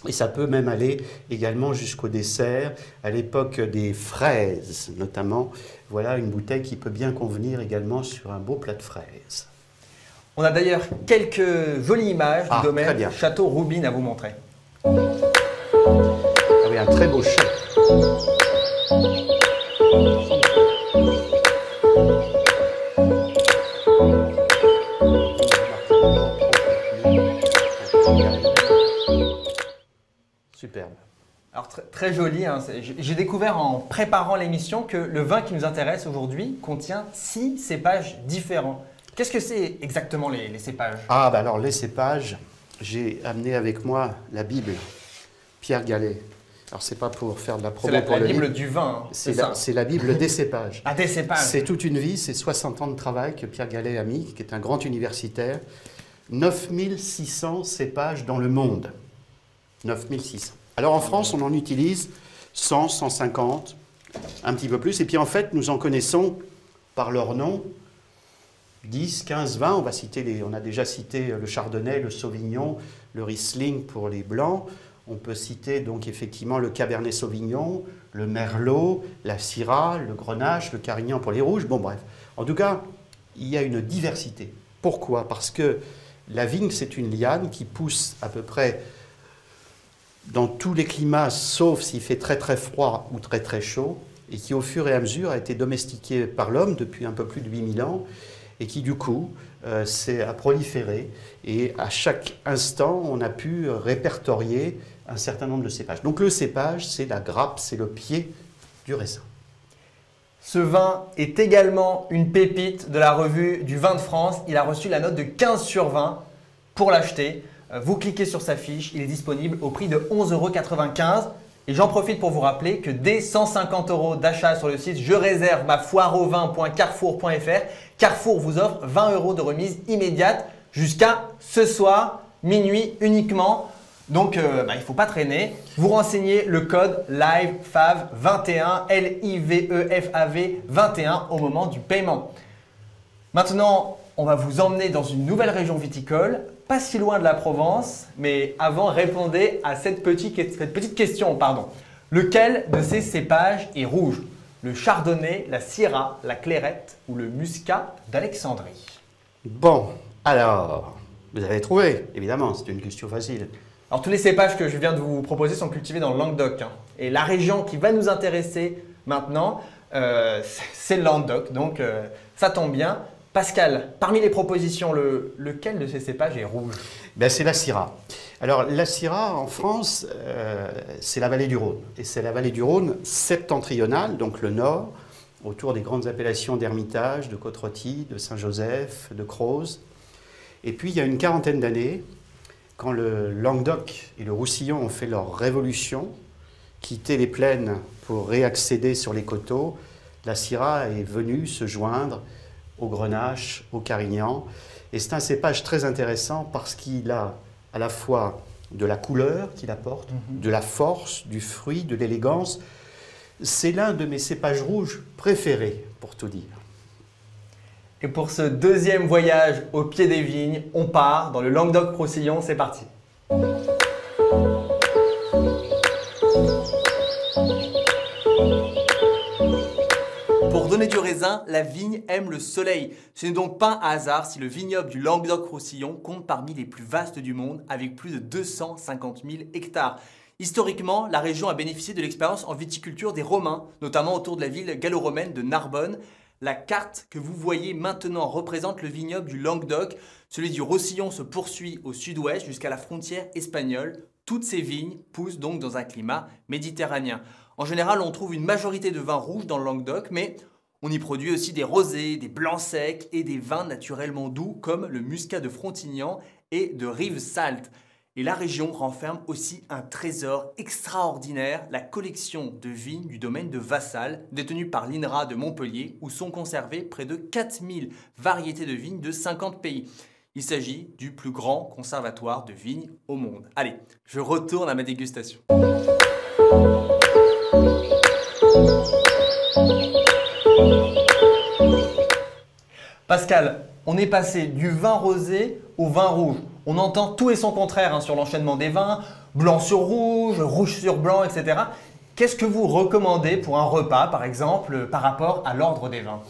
Et ça peut même aller également jusqu'au dessert, à l'époque des fraises notamment. Voilà une bouteille qui peut bien convenir également sur un beau plat de fraises. On a d'ailleurs quelques jolies images du domaine Château Roubine à vous montrer. Ah oui, un très beau chat. Superbe. Alors très joli, hein. J'ai découvert en préparant l'émission que le vin qui nous intéresse aujourd'hui contient 6 cépages différents. Qu'est-ce que c'est exactement les cépages? Ah bah alors les cépages, j'ai amené avec moi la Bible, Pierre Gallet. Alors c'est pas pour faire de la promo pour le livre. C'est la Bible du vin, hein, c'est la Bible des cépages. Ah, des cépages. C'est toute une vie, c'est 60 ans de travail que Pierre Gallet a mis, qui est un grand universitaire. 9600 cépages dans le monde. 9600. Alors en France, on en utilise 100, 150, un petit peu plus. Et puis en fait, nous en connaissons par leur nom 10, 15, 20. On a déjà cité le Chardonnay, le Sauvignon, le Riesling pour les blancs. On peut citer donc effectivement le Cabernet Sauvignon, le Merlot, la Syrah, le Grenache, le Carignan pour les rouges. Bon bref, en tout cas, il y a une diversité. Pourquoi? Parce que la vigne, c'est une liane qui pousse à peu près dans tous les climats, sauf s'il fait très très froid ou très très chaud, et qui au fur et à mesure a été domestiquée par l'homme depuis un peu plus de 8000 ans, et qui du coup a proliféré, et à chaque instant on a pu répertorier un certain nombre de cépages. Donc le cépage, c'est la grappe, c'est le pied du raisin. Ce vin est également une pépite de la revue du vin de France. Il a reçu la note de 15 sur 20 pour l'acheter. Vous cliquez sur sa fiche, il est disponible au prix de 11,95 €. Et j'en profite pour vous rappeler que dès 150 € d'achat sur le site je réserve ma foireauvin.carrefour.fr, Carrefour vous offre 20 € de remise immédiate jusqu'à ce soir, minuit uniquement. Donc il ne faut pas traîner. Vous renseignez le code LIVEFAV21, L-I-V-E-F-A-V 21 au moment du paiement. Maintenant, on va vous emmener dans une nouvelle région viticole, pas si loin de la Provence, mais avant, répondez à cette petite question. Lequel de ces cépages est rouge? Le Chardonnay, la Syrah, la Clairette ou le Muscat d'Alexandrie? Bon, alors, vous avez trouvé, évidemment, c'est une question facile. Alors tous les cépages que je viens de vous proposer sont cultivés dans le Languedoc. Et la région qui va nous intéresser maintenant, c'est le Languedoc. Donc ça tombe bien. Pascal, parmi les propositions, lequel de ces cépages est rouge? C'est la Syrah. Alors la Syrah en France, c'est la vallée du Rhône. Et c'est la vallée du Rhône septentrionale, donc le nord, autour des grandes appellations d'Hermitage, de Côte-Rôtie, de Saint-Joseph, de Crozes. Et puis il y a une quarantaine d'années, quand le Languedoc et le Roussillon ont fait leur révolution, quitté les plaines pour réaccéder sur les coteaux, la Syrah est venue se joindre au Grenache, au Carignan. Et c'est un cépage très intéressant parce qu'il a à la fois de la couleur qu'il apporte, de la force, du fruit, de l'élégance. C'est l'un de mes cépages rouges préférés, pour tout dire. Et pour ce deuxième voyage au pied des vignes, on part dans le Languedoc-Roussillon, c'est parti. Pour donner du raisin, la vigne aime le soleil. Ce n'est donc pas un hasard si le vignoble du Languedoc-Roussillon compte parmi les plus vastes du monde avec plus de 250 000 hectares. Historiquement, la région a bénéficié de l'expérience en viticulture des Romains, notamment autour de la ville gallo-romaine de Narbonne. La carte que vous voyez maintenant représente le vignoble du Languedoc. Celui du Roussillon se poursuit au sud-ouest jusqu'à la frontière espagnole. Toutes ces vignes poussent donc dans un climat méditerranéen. En général, on trouve une majorité de vins rouges dans le Languedoc, mais on y produit aussi des rosés, des blancs secs et des vins naturellement doux comme le muscat de Frontignan et de Rivesaltes. Et la région renferme aussi un trésor extraordinaire, la collection de vignes du domaine de Vassal, détenue par l'INRA de Montpellier, où sont conservées près de 4000 variétés de vignes de 50 pays. Il s'agit du plus grand conservatoire de vignes au monde. Allez, je retourne à ma dégustation. Pascal, on est passé du vin rosé au vin rouge. On entend tout et son contraire sur l'enchaînement des vins, blanc sur rouge, rouge sur blanc, etc. Qu'est-ce que vous recommandez pour un repas, par exemple, par rapport à l'ordre des vins?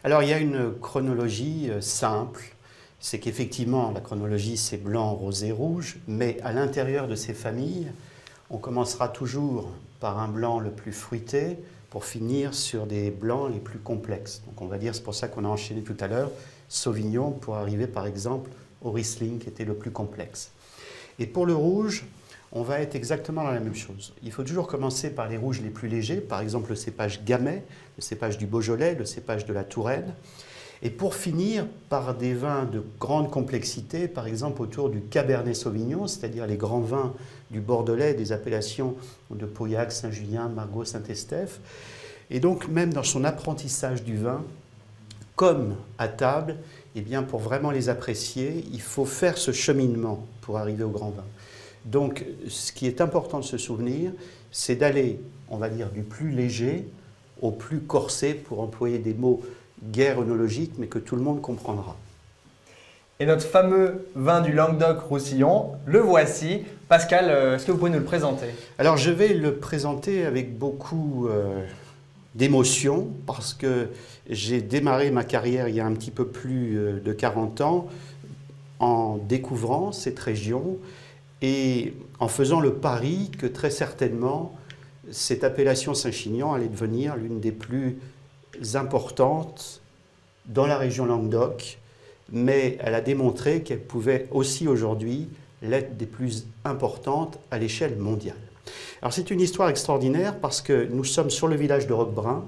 Alors, il y a une chronologie simple. C'est qu'effectivement, la chronologie, c'est blanc, rosé, rouge. Mais à l'intérieur de ces familles, on commencera toujours par un blanc le plus fruité pour finir sur des blancs les plus complexes. Donc, on va dire, c'est pour ça qu'on a enchaîné tout à l'heure Sauvignon pour arriver, par exemple, au Riesling qui était le plus complexe. Et pour le rouge, on va être exactement dans la même chose. Il faut toujours commencer par les rouges les plus légers, par exemple le cépage Gamay, le cépage du Beaujolais, le cépage de la Touraine, et pour finir par des vins de grande complexité, par exemple autour du Cabernet Sauvignon, c'est-à-dire les grands vins du Bordelais, des appellations de Pauillac, Saint-Julien, Margaux, Saint-Estèphe. Et donc même dans son apprentissage du vin, comme à table, eh bien, pour vraiment les apprécier, il faut faire ce cheminement pour arriver au grand vin. Donc, ce qui est important de se souvenir, c'est d'aller, on va dire, du plus léger au plus corsé, pour employer des mots guère œnologiques, mais que tout le monde comprendra. Et notre fameux vin du Languedoc-Roussillon, le voici. Pascal, est-ce que vous pouvez nous le présenter? Alors, je vais le présenter avec beaucoup d'émotion, parce que j'ai démarré ma carrière il y a un petit peu plus de 40 ans en découvrant cette région et en faisant le pari que très certainement cette appellation Saint-Chinian allait devenir l'une des plus importantes dans la région Languedoc, mais elle a démontré qu'elle pouvait aussi aujourd'hui l'être des plus importantes à l'échelle mondiale. Alors c'est une histoire extraordinaire parce que nous sommes sur le village de Roquebrun,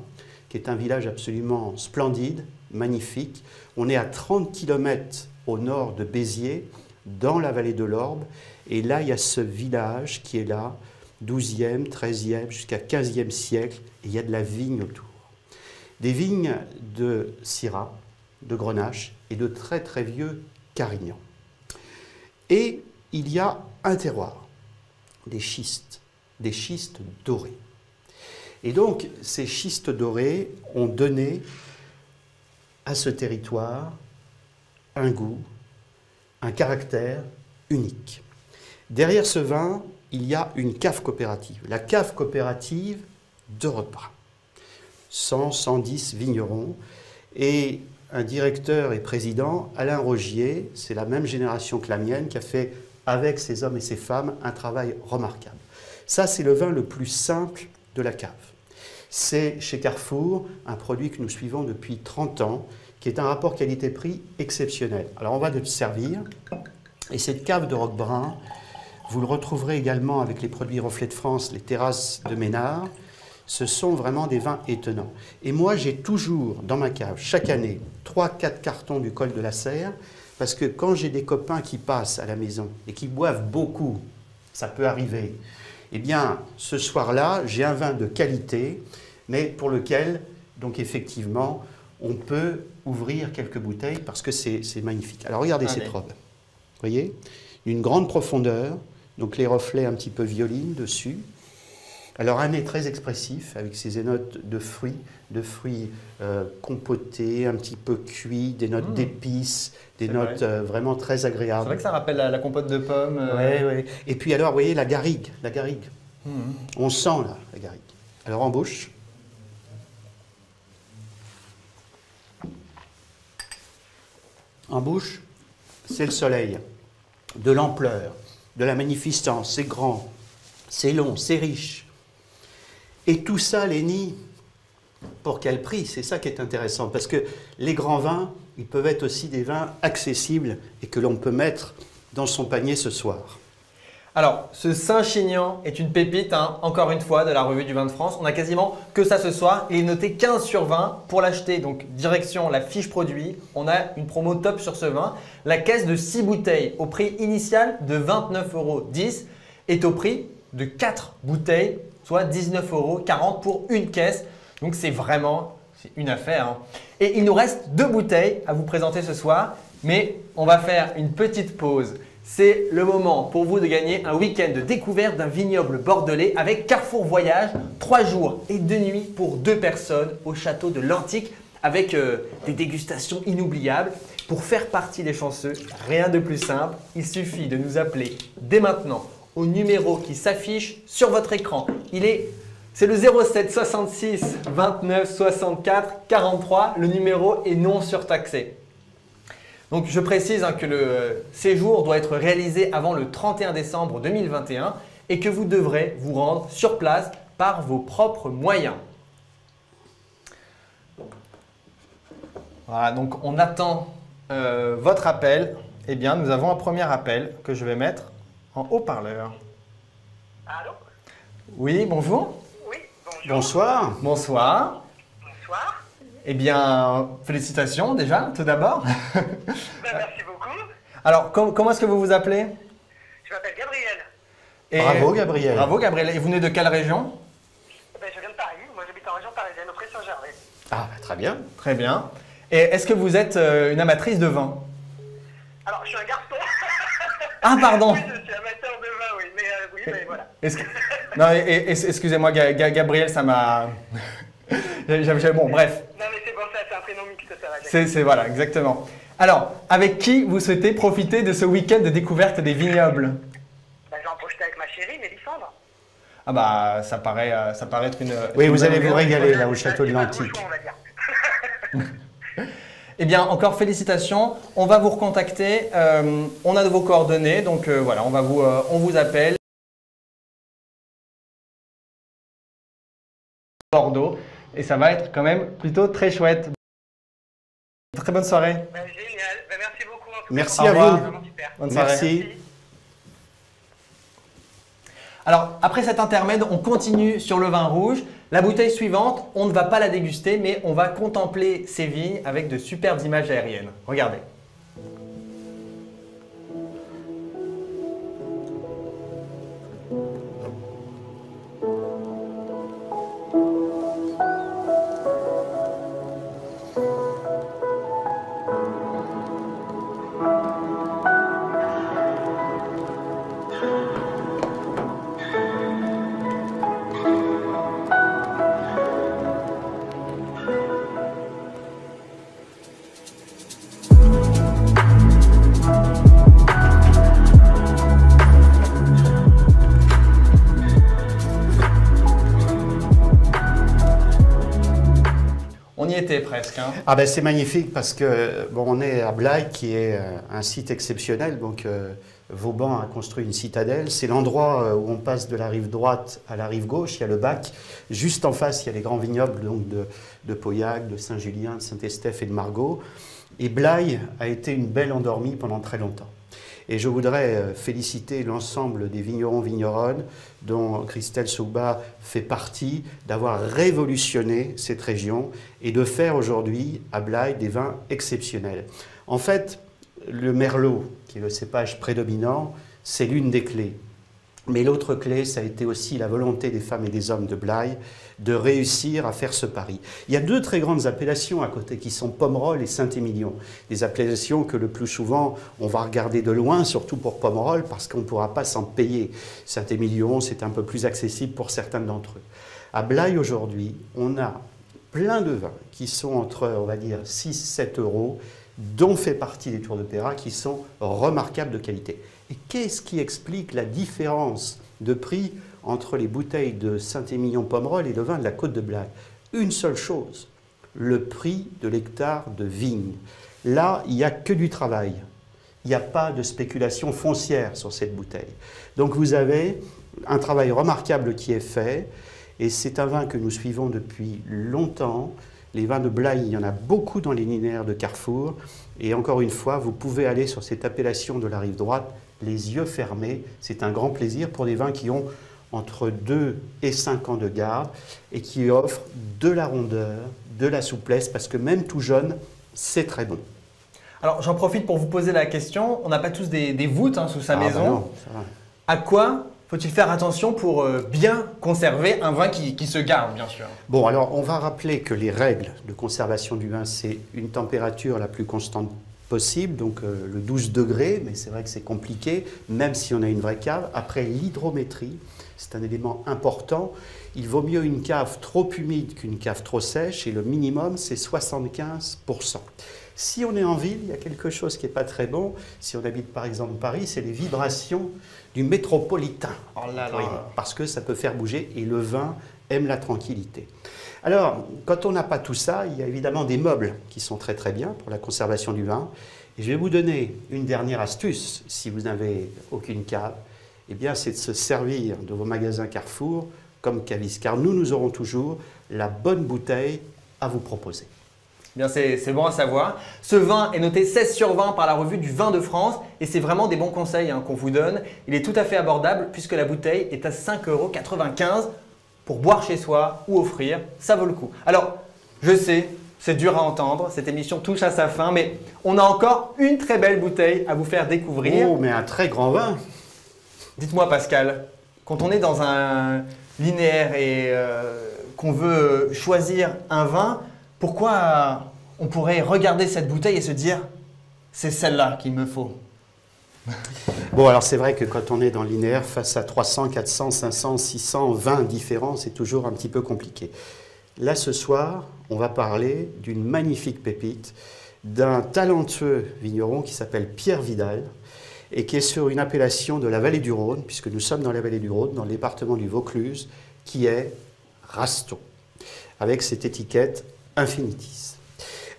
qui est un village absolument splendide, magnifique. On est à 30 km au nord de Béziers, dans la vallée de l'Orbe. Et là, il y a ce village qui est là, 12e, 13e, jusqu'à 15e siècle. Et il y a de la vigne autour. Des vignes de Syrah, de Grenache et de très très vieux Carignan. Et il y a un terroir, des schistes dorés. Et donc, ces schistes dorés ont donné à ce territoire un goût, un caractère unique. Derrière ce vin, il y a une cave coopérative, la cave coopérative de Roquebrun. 110 vignerons et un directeur et président, Alain Rogier, c'est la même génération que la mienne, qui a fait, avec ces hommes et ces femmes, un travail remarquable. Ça, c'est le vin le plus simple de la cave. C'est chez Carrefour un produit que nous suivons depuis 30 ans, qui est un rapport qualité-prix exceptionnel. Alors on va le servir, et cette cave de Roquebrun, vous le retrouverez également avec les produits Reflet de France, les terrasses de Ménard. Ce sont vraiment des vins étonnants. Et moi, j'ai toujours dans ma cave, chaque année, 3-4 cartons du col de la Serre, parce que quand j'ai des copains qui passent à la maison et qui boivent beaucoup, ça peut arriver, eh bien, ce soir-là, j'ai un vin de qualité, mais pour lequel, donc effectivement, on peut ouvrir quelques bouteilles parce que c'est magnifique. Alors regardez cette robe. Vous voyez, une grande profondeur, donc les reflets un petit peu violines dessus. Alors un nez très expressif avec ses notes de fruits compotés, un petit peu cuits, des notes d'épices, des notes vraiment très agréables. C'est vrai que ça rappelle la compote de pommes. Oui. Et puis alors, vous voyez, la garrigue. On sent là, la garrigue. Alors en bouche. En bouche, c'est le soleil, de l'ampleur, de la magnificence, c'est grand, c'est long, c'est riche. Et tout ça, Lénie, pour quel prix? C'est ça qui est intéressant, parce que les grands vins, ils peuvent être aussi des vins accessibles et que l'on peut mettre dans son panier ce soir. Alors, ce Saint-Chinian est une pépite, hein, encore une fois, de la revue du vin de France. On a quasiment que ça ce soir. Il est noté 15 sur 20 pour l'acheter. Donc, direction la fiche produit. On a une promo top sur ce vin. La caisse de 6 bouteilles au prix initial de 29,10 € est au prix de 4 bouteilles, soit 19,40 € pour une caisse. Donc, c'est vraiment une affaire, hein. Et il nous reste 2 bouteilles à vous présenter ce soir. Mais on va faire une petite pause. C'est le moment pour vous de gagner un week-end de découverte d'un vignoble bordelais avec Carrefour Voyage, 3 jours et 2 nuits pour 2 personnes au château de l'Antique avec des dégustations inoubliables. Pour faire partie des chanceux, rien de plus simple, il suffit de nous appeler dès maintenant au numéro qui s'affiche sur votre écran. C'est le 07 66 29 64 43, le numéro est non surtaxé. Donc je précise que le séjour doit être réalisé avant le 31 décembre 2021 et que vous devrez vous rendre sur place par vos propres moyens. Voilà, donc on attend votre appel. Eh bien, nous avons un premier appel que je vais mettre en haut-parleur. Allô? Oui, bonjour. Oui, bonjour. Bonsoir. Bonsoir. Bonsoir. Eh bien, félicitations déjà, tout d'abord. Merci beaucoup. Alors, comment est-ce que vous vous appelez? Je m'appelle Gabriel. Bravo, Gabriel. Bravo, Gabriel. Et vous venez de quelle région? Je viens de Paris. Moi, j'habite en région parisienne, auprès de Saint-Gervais. Ah, très bien. Très bien. Et est-ce que vous êtes une amatrice de vin? Alors, je suis un garçon. Ah, pardon. Oui, je suis amateur de vin, oui. Mais voilà. Non, excusez-moi, Gabriel, ça m'a... Bon, bref. Non, mais c'est bon, ça, c'est un prénom mixte, ça va. C'est voilà, exactement. Alors, avec qui vous souhaitez profiter de ce week-end de découverte des vignobles? Je vais en profiter avec ma chérie, Mélissandre. Ah bah, ça paraît être une... Oui, une vous bonne allez idée. vous régaler là au château de l'Antique. On va dire. Eh bien, encore félicitations. On va vous recontacter. On a de vos coordonnées, donc voilà, on vous appelle. Bordeaux. Et ça va être quand même plutôt très chouette. Très bonne soirée. Génial. Merci beaucoup. En tout cas. Merci Au à revoir. vous. Vraiment super. Bonne soirée. Merci. Alors, après cet intermède, on continue sur le vin rouge. La bouteille suivante, on ne va pas la déguster, mais on va contempler ces vignes avec de superbes images aériennes. Regardez. On y était presque, hein. Ah ben c'est magnifique parce que bon, on est à Blaye qui est un site exceptionnel. Donc Vauban a construit une citadelle. C'est l'endroit où on passe de la rive droite à la rive gauche. Il y a le bac. Juste en face, il y a les grands vignobles donc de Pauillac, de Saint-Julien, de Saint-Estèphe et de Margaux. Et Blaye a été une belle endormie pendant très longtemps. Et je voudrais féliciter l'ensemble des vignerons-vigneronnes dont Christelle Souba fait partie, d'avoir révolutionné cette région et de faire aujourd'hui à Blaye des vins exceptionnels. En fait, le merlot, qui est le cépage prédominant, c'est l'une des clés. Mais l'autre clé, ça a été aussi la volonté des femmes et des hommes de Blaye de réussir à faire ce pari. Il y a deux très grandes appellations à côté qui sont Pomerol et Saint-Émilion. Des appellations que le plus souvent on va regarder de loin, surtout pour Pomerol, parce qu'on ne pourra pas s'en payer. Saint-Émilion, c'est un peu plus accessible pour certains d'entre eux. À Blaye aujourd'hui, on a plein de vins qui sont entre, on va dire, 6-7 euros, dont fait partie les Tours de Péra, qui sont remarquables de qualité. Et qu'est-ce qui explique la différence de prix entre les bouteilles de Saint-Émilion-Pomerol et le vin de la Côte de Blaye? Une seule chose, le prix de l'hectare de vigne. Là, il n'y a que du travail. Il n'y a pas de spéculation foncière sur cette bouteille. Donc vous avez un travail remarquable qui est fait, et c'est un vin que nous suivons depuis longtemps. Les vins de Blaye, il y en a beaucoup dans les linéaires de Carrefour. Et encore une fois, vous pouvez aller sur cette appellation de la rive droite, les yeux fermés. C'est un grand plaisir pour des vins qui ont entre 2 et 5 ans de garde et qui offrent de la rondeur, de la souplesse, parce que même tout jeune, c'est très bon. Alors j'en profite pour vous poser la question. On n'a pas tous des voûtes sous sa maison. Bah non, ça va. À quoi faut-il faire attention pour bien conserver un vin qui se garde, bien sûr? Bon, alors on va rappeler que les règles de conservation du vin, c'est une température la plus constante possible, donc le 12 degrés, mais c'est vrai que c'est compliqué, même si on a une vraie cave. Après, l'hydrométrie, c'est un élément important. Il vaut mieux une cave trop humide qu'une cave trop sèche, et le minimum, c'est 75%. Si on est en ville, il y a quelque chose qui n'est pas très bon. Si on habite par exemple Paris, c'est les vibrations du métropolitain. Oh là là. Oui, parce que ça peut faire bouger, et le vin aime la tranquillité. Alors, quand on n'a pas tout ça, il y a évidemment des meubles qui sont très très bien pour la conservation du vin. Et je vais vous donner une dernière astuce, si vous n'avez aucune cave, eh bien c'est de se servir de vos magasins Carrefour comme caviste, car nous aurons toujours la bonne bouteille à vous proposer. Bien, c'est bon à savoir. Ce vin est noté 16 sur 20 par la revue du Vin de France et c'est vraiment des bons conseils qu'on vous donne. Il est tout à fait abordable puisque la bouteille est à 5,95 € pour boire chez soi ou offrir. Ça vaut le coup. Alors, je sais, c'est dur à entendre, cette émission touche à sa fin, mais on a encore une très belle bouteille à vous faire découvrir. Oh, mais un très grand vin! Dites-moi Pascal, quand on est dans un linéaire et qu'on veut choisir un vin, pourquoi on pourrait regarder cette bouteille et se dire « c'est celle-là qu'il me faut ». Bon, alors c'est vrai que quand on est dans le linéaire, face à 300, 400, 500, 600 vins différents, c'est toujours un petit peu compliqué. Là, ce soir, on va parler d'une magnifique pépite, d'un talentueux vigneron qui s'appelle Pierre Vidal et qui est sur une appellation de la vallée du Rhône, puisque nous sommes dans la vallée du Rhône, dans le département du Vaucluse, qui est Rasteau, avec cette étiquette Infinitis.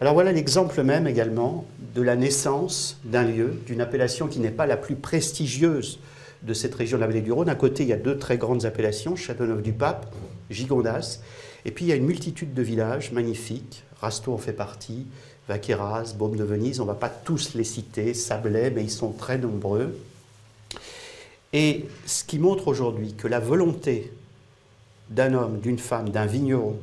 Alors voilà l'exemple même également de la naissance d'un lieu, d'une appellation qui n'est pas la plus prestigieuse de cette région de la vallée du Rhône. À côté, il y a deux très grandes appellations, Châteauneuf-du-Pape, Gigondas, et puis il y a une multitude de villages magnifiques. Rasteau en fait partie, Vaqueras, Baume de Venise, on ne va pas tous les citer, Sablé, mais ils sont très nombreux. Et ce qui montre aujourd'hui que la volonté d'un homme, d'une femme, d'un vigneron,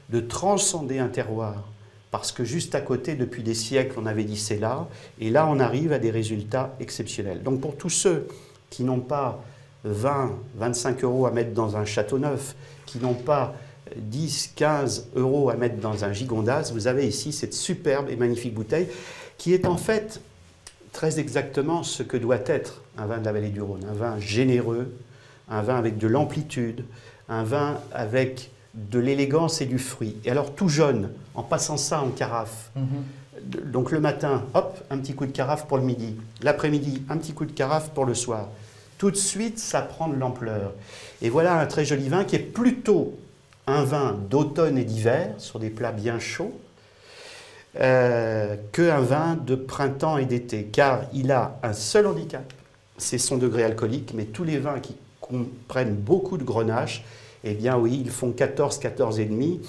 de transcender un terroir, parce que juste à côté, depuis des siècles, on avait dit c'est là, et là on arrive à des résultats exceptionnels. Donc pour tous ceux qui n'ont pas 20, 25 € à mettre dans un Châteauneuf, qui n'ont pas 10, 15 € à mettre dans un Gigondas, vous avez ici cette superbe et magnifique bouteille, qui est en fait très exactement ce que doit être un vin de la vallée du Rhône, un vin généreux, un vin avec de l'amplitude, un vin avec de l'élégance et du fruit. Et alors tout jeune, en passant ça en carafe, donc le matin, hop, un petit coup de carafe pour le midi, l'après-midi, un petit coup de carafe pour le soir. Tout de suite, ça prend de l'ampleur. Et voilà un très joli vin qui est plutôt un vin d'automne et d'hiver, sur des plats bien chauds, qu'un vin de printemps et d'été, car il a un seul handicap, c'est son degré alcoolique, mais tous les vins qui comprennent beaucoup de grenache, eh bien oui, ils font 14, 14,5.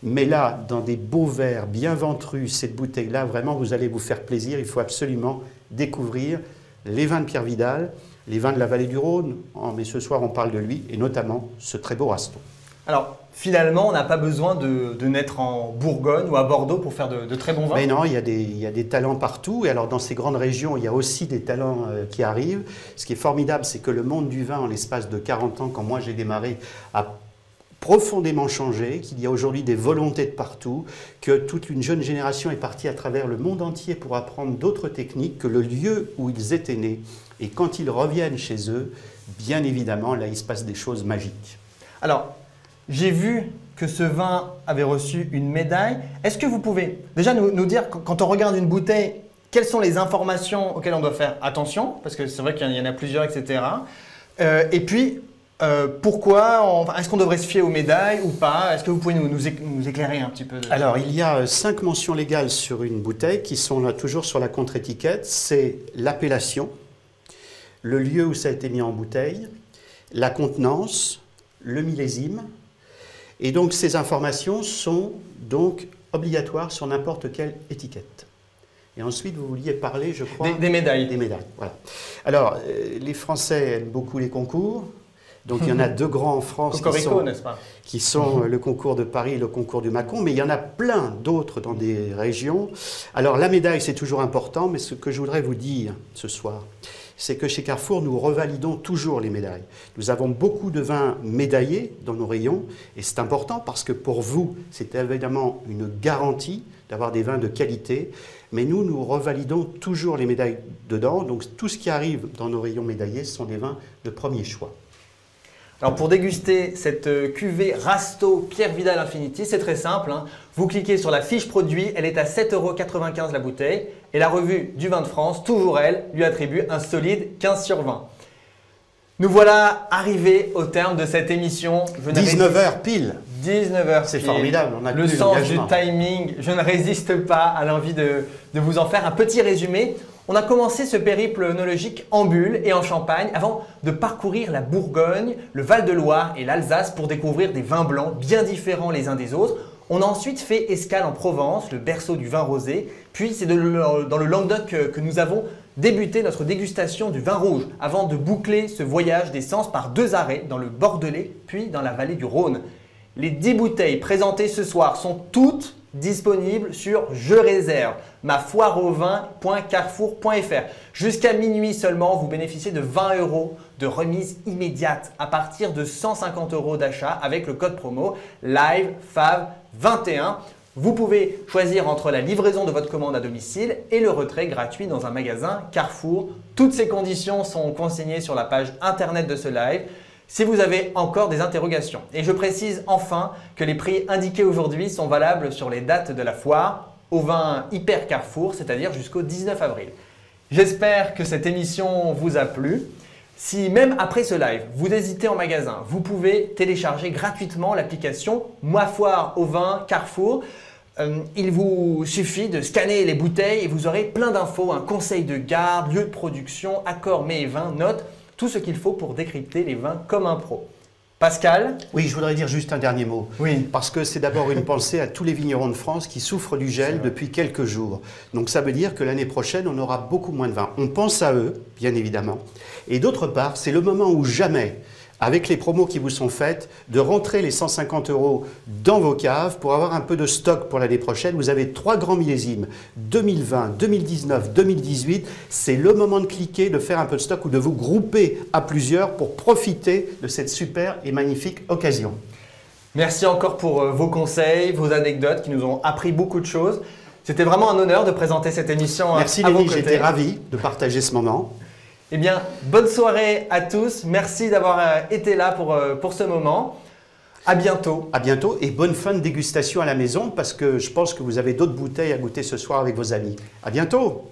Mais là, dans des beaux verres bien ventrus, cette bouteille-là, vraiment, vous allez vous faire plaisir. Il faut absolument découvrir les vins de Pierre Vidal, les vins de la vallée du Rhône. Oh, mais ce soir, on parle de lui, et notamment ce très beau Rasteau. Alors, finalement, on n'a pas besoin de naître en Bourgogne ou à Bordeaux pour faire de très bons vins. Mais non, il y a des talents partout. Et alors, dans ces grandes régions, il y a aussi des talents qui arrivent. Ce qui est formidable, c'est que le monde du vin, en l'espace de 40 ans, quand moi j'ai démarré, a profondément changé, qu'il y a aujourd'hui des volontés de partout, que toute une jeune génération est partie à travers le monde entier pour apprendre d'autres techniques, que le lieu où ils étaient nés, et quand ils reviennent chez eux, bien évidemment, là, il se passe des choses magiques. Alors, j'ai vu que ce vin avait reçu une médaille. Est-ce que vous pouvez déjà nous dire, quand on regarde une bouteille, quelles sont les informations auxquelles on doit faire attention? Parce que c'est vrai qu'il y en a plusieurs, etc. Et puis, pourquoi est-ce qu'on devrait se fier aux médailles ou pas? Est-ce que vous pouvez nous éclairer un petit peu? Alors, il y a 5 mentions légales sur une bouteille qui sont là toujours sur la contre-étiquette. C'est l'appellation, le lieu où ça a été mis en bouteille, la contenance, le millésime. Et donc, ces informations sont donc obligatoires sur n'importe quelle étiquette. Et ensuite, vous vouliez parler, je crois… Des médailles. Des médailles, voilà. Alors, les Français aiment beaucoup les concours. Donc, il y en a 2 grands en France qui sont le concours de Paris et le concours du Mâcon, mais il y en a plein d'autres dans des régions. Alors, la médaille, c'est toujours important, mais ce que je voudrais vous dire ce soir, c'est que chez Carrefour, nous revalidons toujours les médailles. Nous avons beaucoup de vins médaillés dans nos rayons, et c'est important parce que pour vous, c'est évidemment une garantie d'avoir des vins de qualité, mais nous revalidons toujours les médailles dedans, donc tout ce qui arrive dans nos rayons médaillés, ce sont des vins de premier choix. Alors pour déguster cette cuvée Rasto Pierre Vidal Infinity, c'est très simple, hein. Vous cliquez sur la fiche produit, elle est à 7,95 € la bouteille et la revue du vin de France, toujours elle, lui attribue un solide 15 sur 20. Nous voilà arrivés au terme de cette émission. 19h pile. 19h. C'est formidable, on a le sens du timing. Je ne résiste pas à l'envie de vous en faire un petit résumé. On a commencé ce périple œnologique en Bulle et en Champagne avant de parcourir la Bourgogne, le Val-de-Loire et l'Alsace pour découvrir des vins blancs bien différents les uns des autres. On a ensuite fait escale en Provence, le berceau du vin rosé. Puis c'est dans le Languedoc que nous avons débuté notre dégustation du vin rouge avant de boucler ce voyage des sens par 2 arrêts dans le Bordelais puis dans la vallée du Rhône. Les 10 bouteilles présentées ce soir sont toutes disponibles sur Je réserve, mafoireauvin.carrefour.fr. Jusqu'à minuit seulement, vous bénéficiez de 20 € de remise immédiate à partir de 150 € d'achat avec le code promo LIVEFAV21. Vous pouvez choisir entre la livraison de votre commande à domicile et le retrait gratuit dans un magasin Carrefour. Toutes ces conditions sont consignées sur la page internet de ce live si vous avez encore des interrogations. Et je précise enfin que les prix indiqués aujourd'hui sont valables sur les dates de la foire au vin Hyper Carrefour, c'est-à-dire jusqu'au 19 avril. J'espère que cette émission vous a plu. Si même après ce live, vous hésitez en magasin, vous pouvez télécharger gratuitement l'application Ma Foire au Vin Carrefour. Il vous suffit de scanner les bouteilles et vous aurez plein d'infos, un conseil de garde, lieu de production, accords mets et vins, notes, tout ce qu'il faut pour décrypter les vins comme un pro. Pascal? Oui, je voudrais dire juste un dernier mot. Oui. Parce que c'est d'abord une pensée à tous les vignerons de France qui souffrent du gel depuis quelques jours. Donc ça veut dire que l'année prochaine, on aura beaucoup moins de vin. On pense à eux, bien évidemment. Et d'autre part, c'est le moment où jamais, avec les promos qui vous sont faites, de rentrer les 150 € dans vos caves pour avoir un peu de stock pour l'année prochaine. Vous avez 3 grands millésimes, 2020, 2019, 2018. C'est le moment de cliquer, de faire un peu de stock ou de vous grouper à plusieurs pour profiter de cette super et magnifique occasion. Merci encore pour vos conseils, vos anecdotes qui nous ont appris beaucoup de choses. C'était vraiment un honneur de présenter cette émission. Merci Lénie, j'étais ravi de partager ce moment. Eh bien, bonne soirée à tous. Merci d'avoir été là pour ce moment. À bientôt. À bientôt et bonne fin de dégustation à la maison parce que je pense que vous avez d'autres bouteilles à goûter ce soir avec vos amis. À bientôt.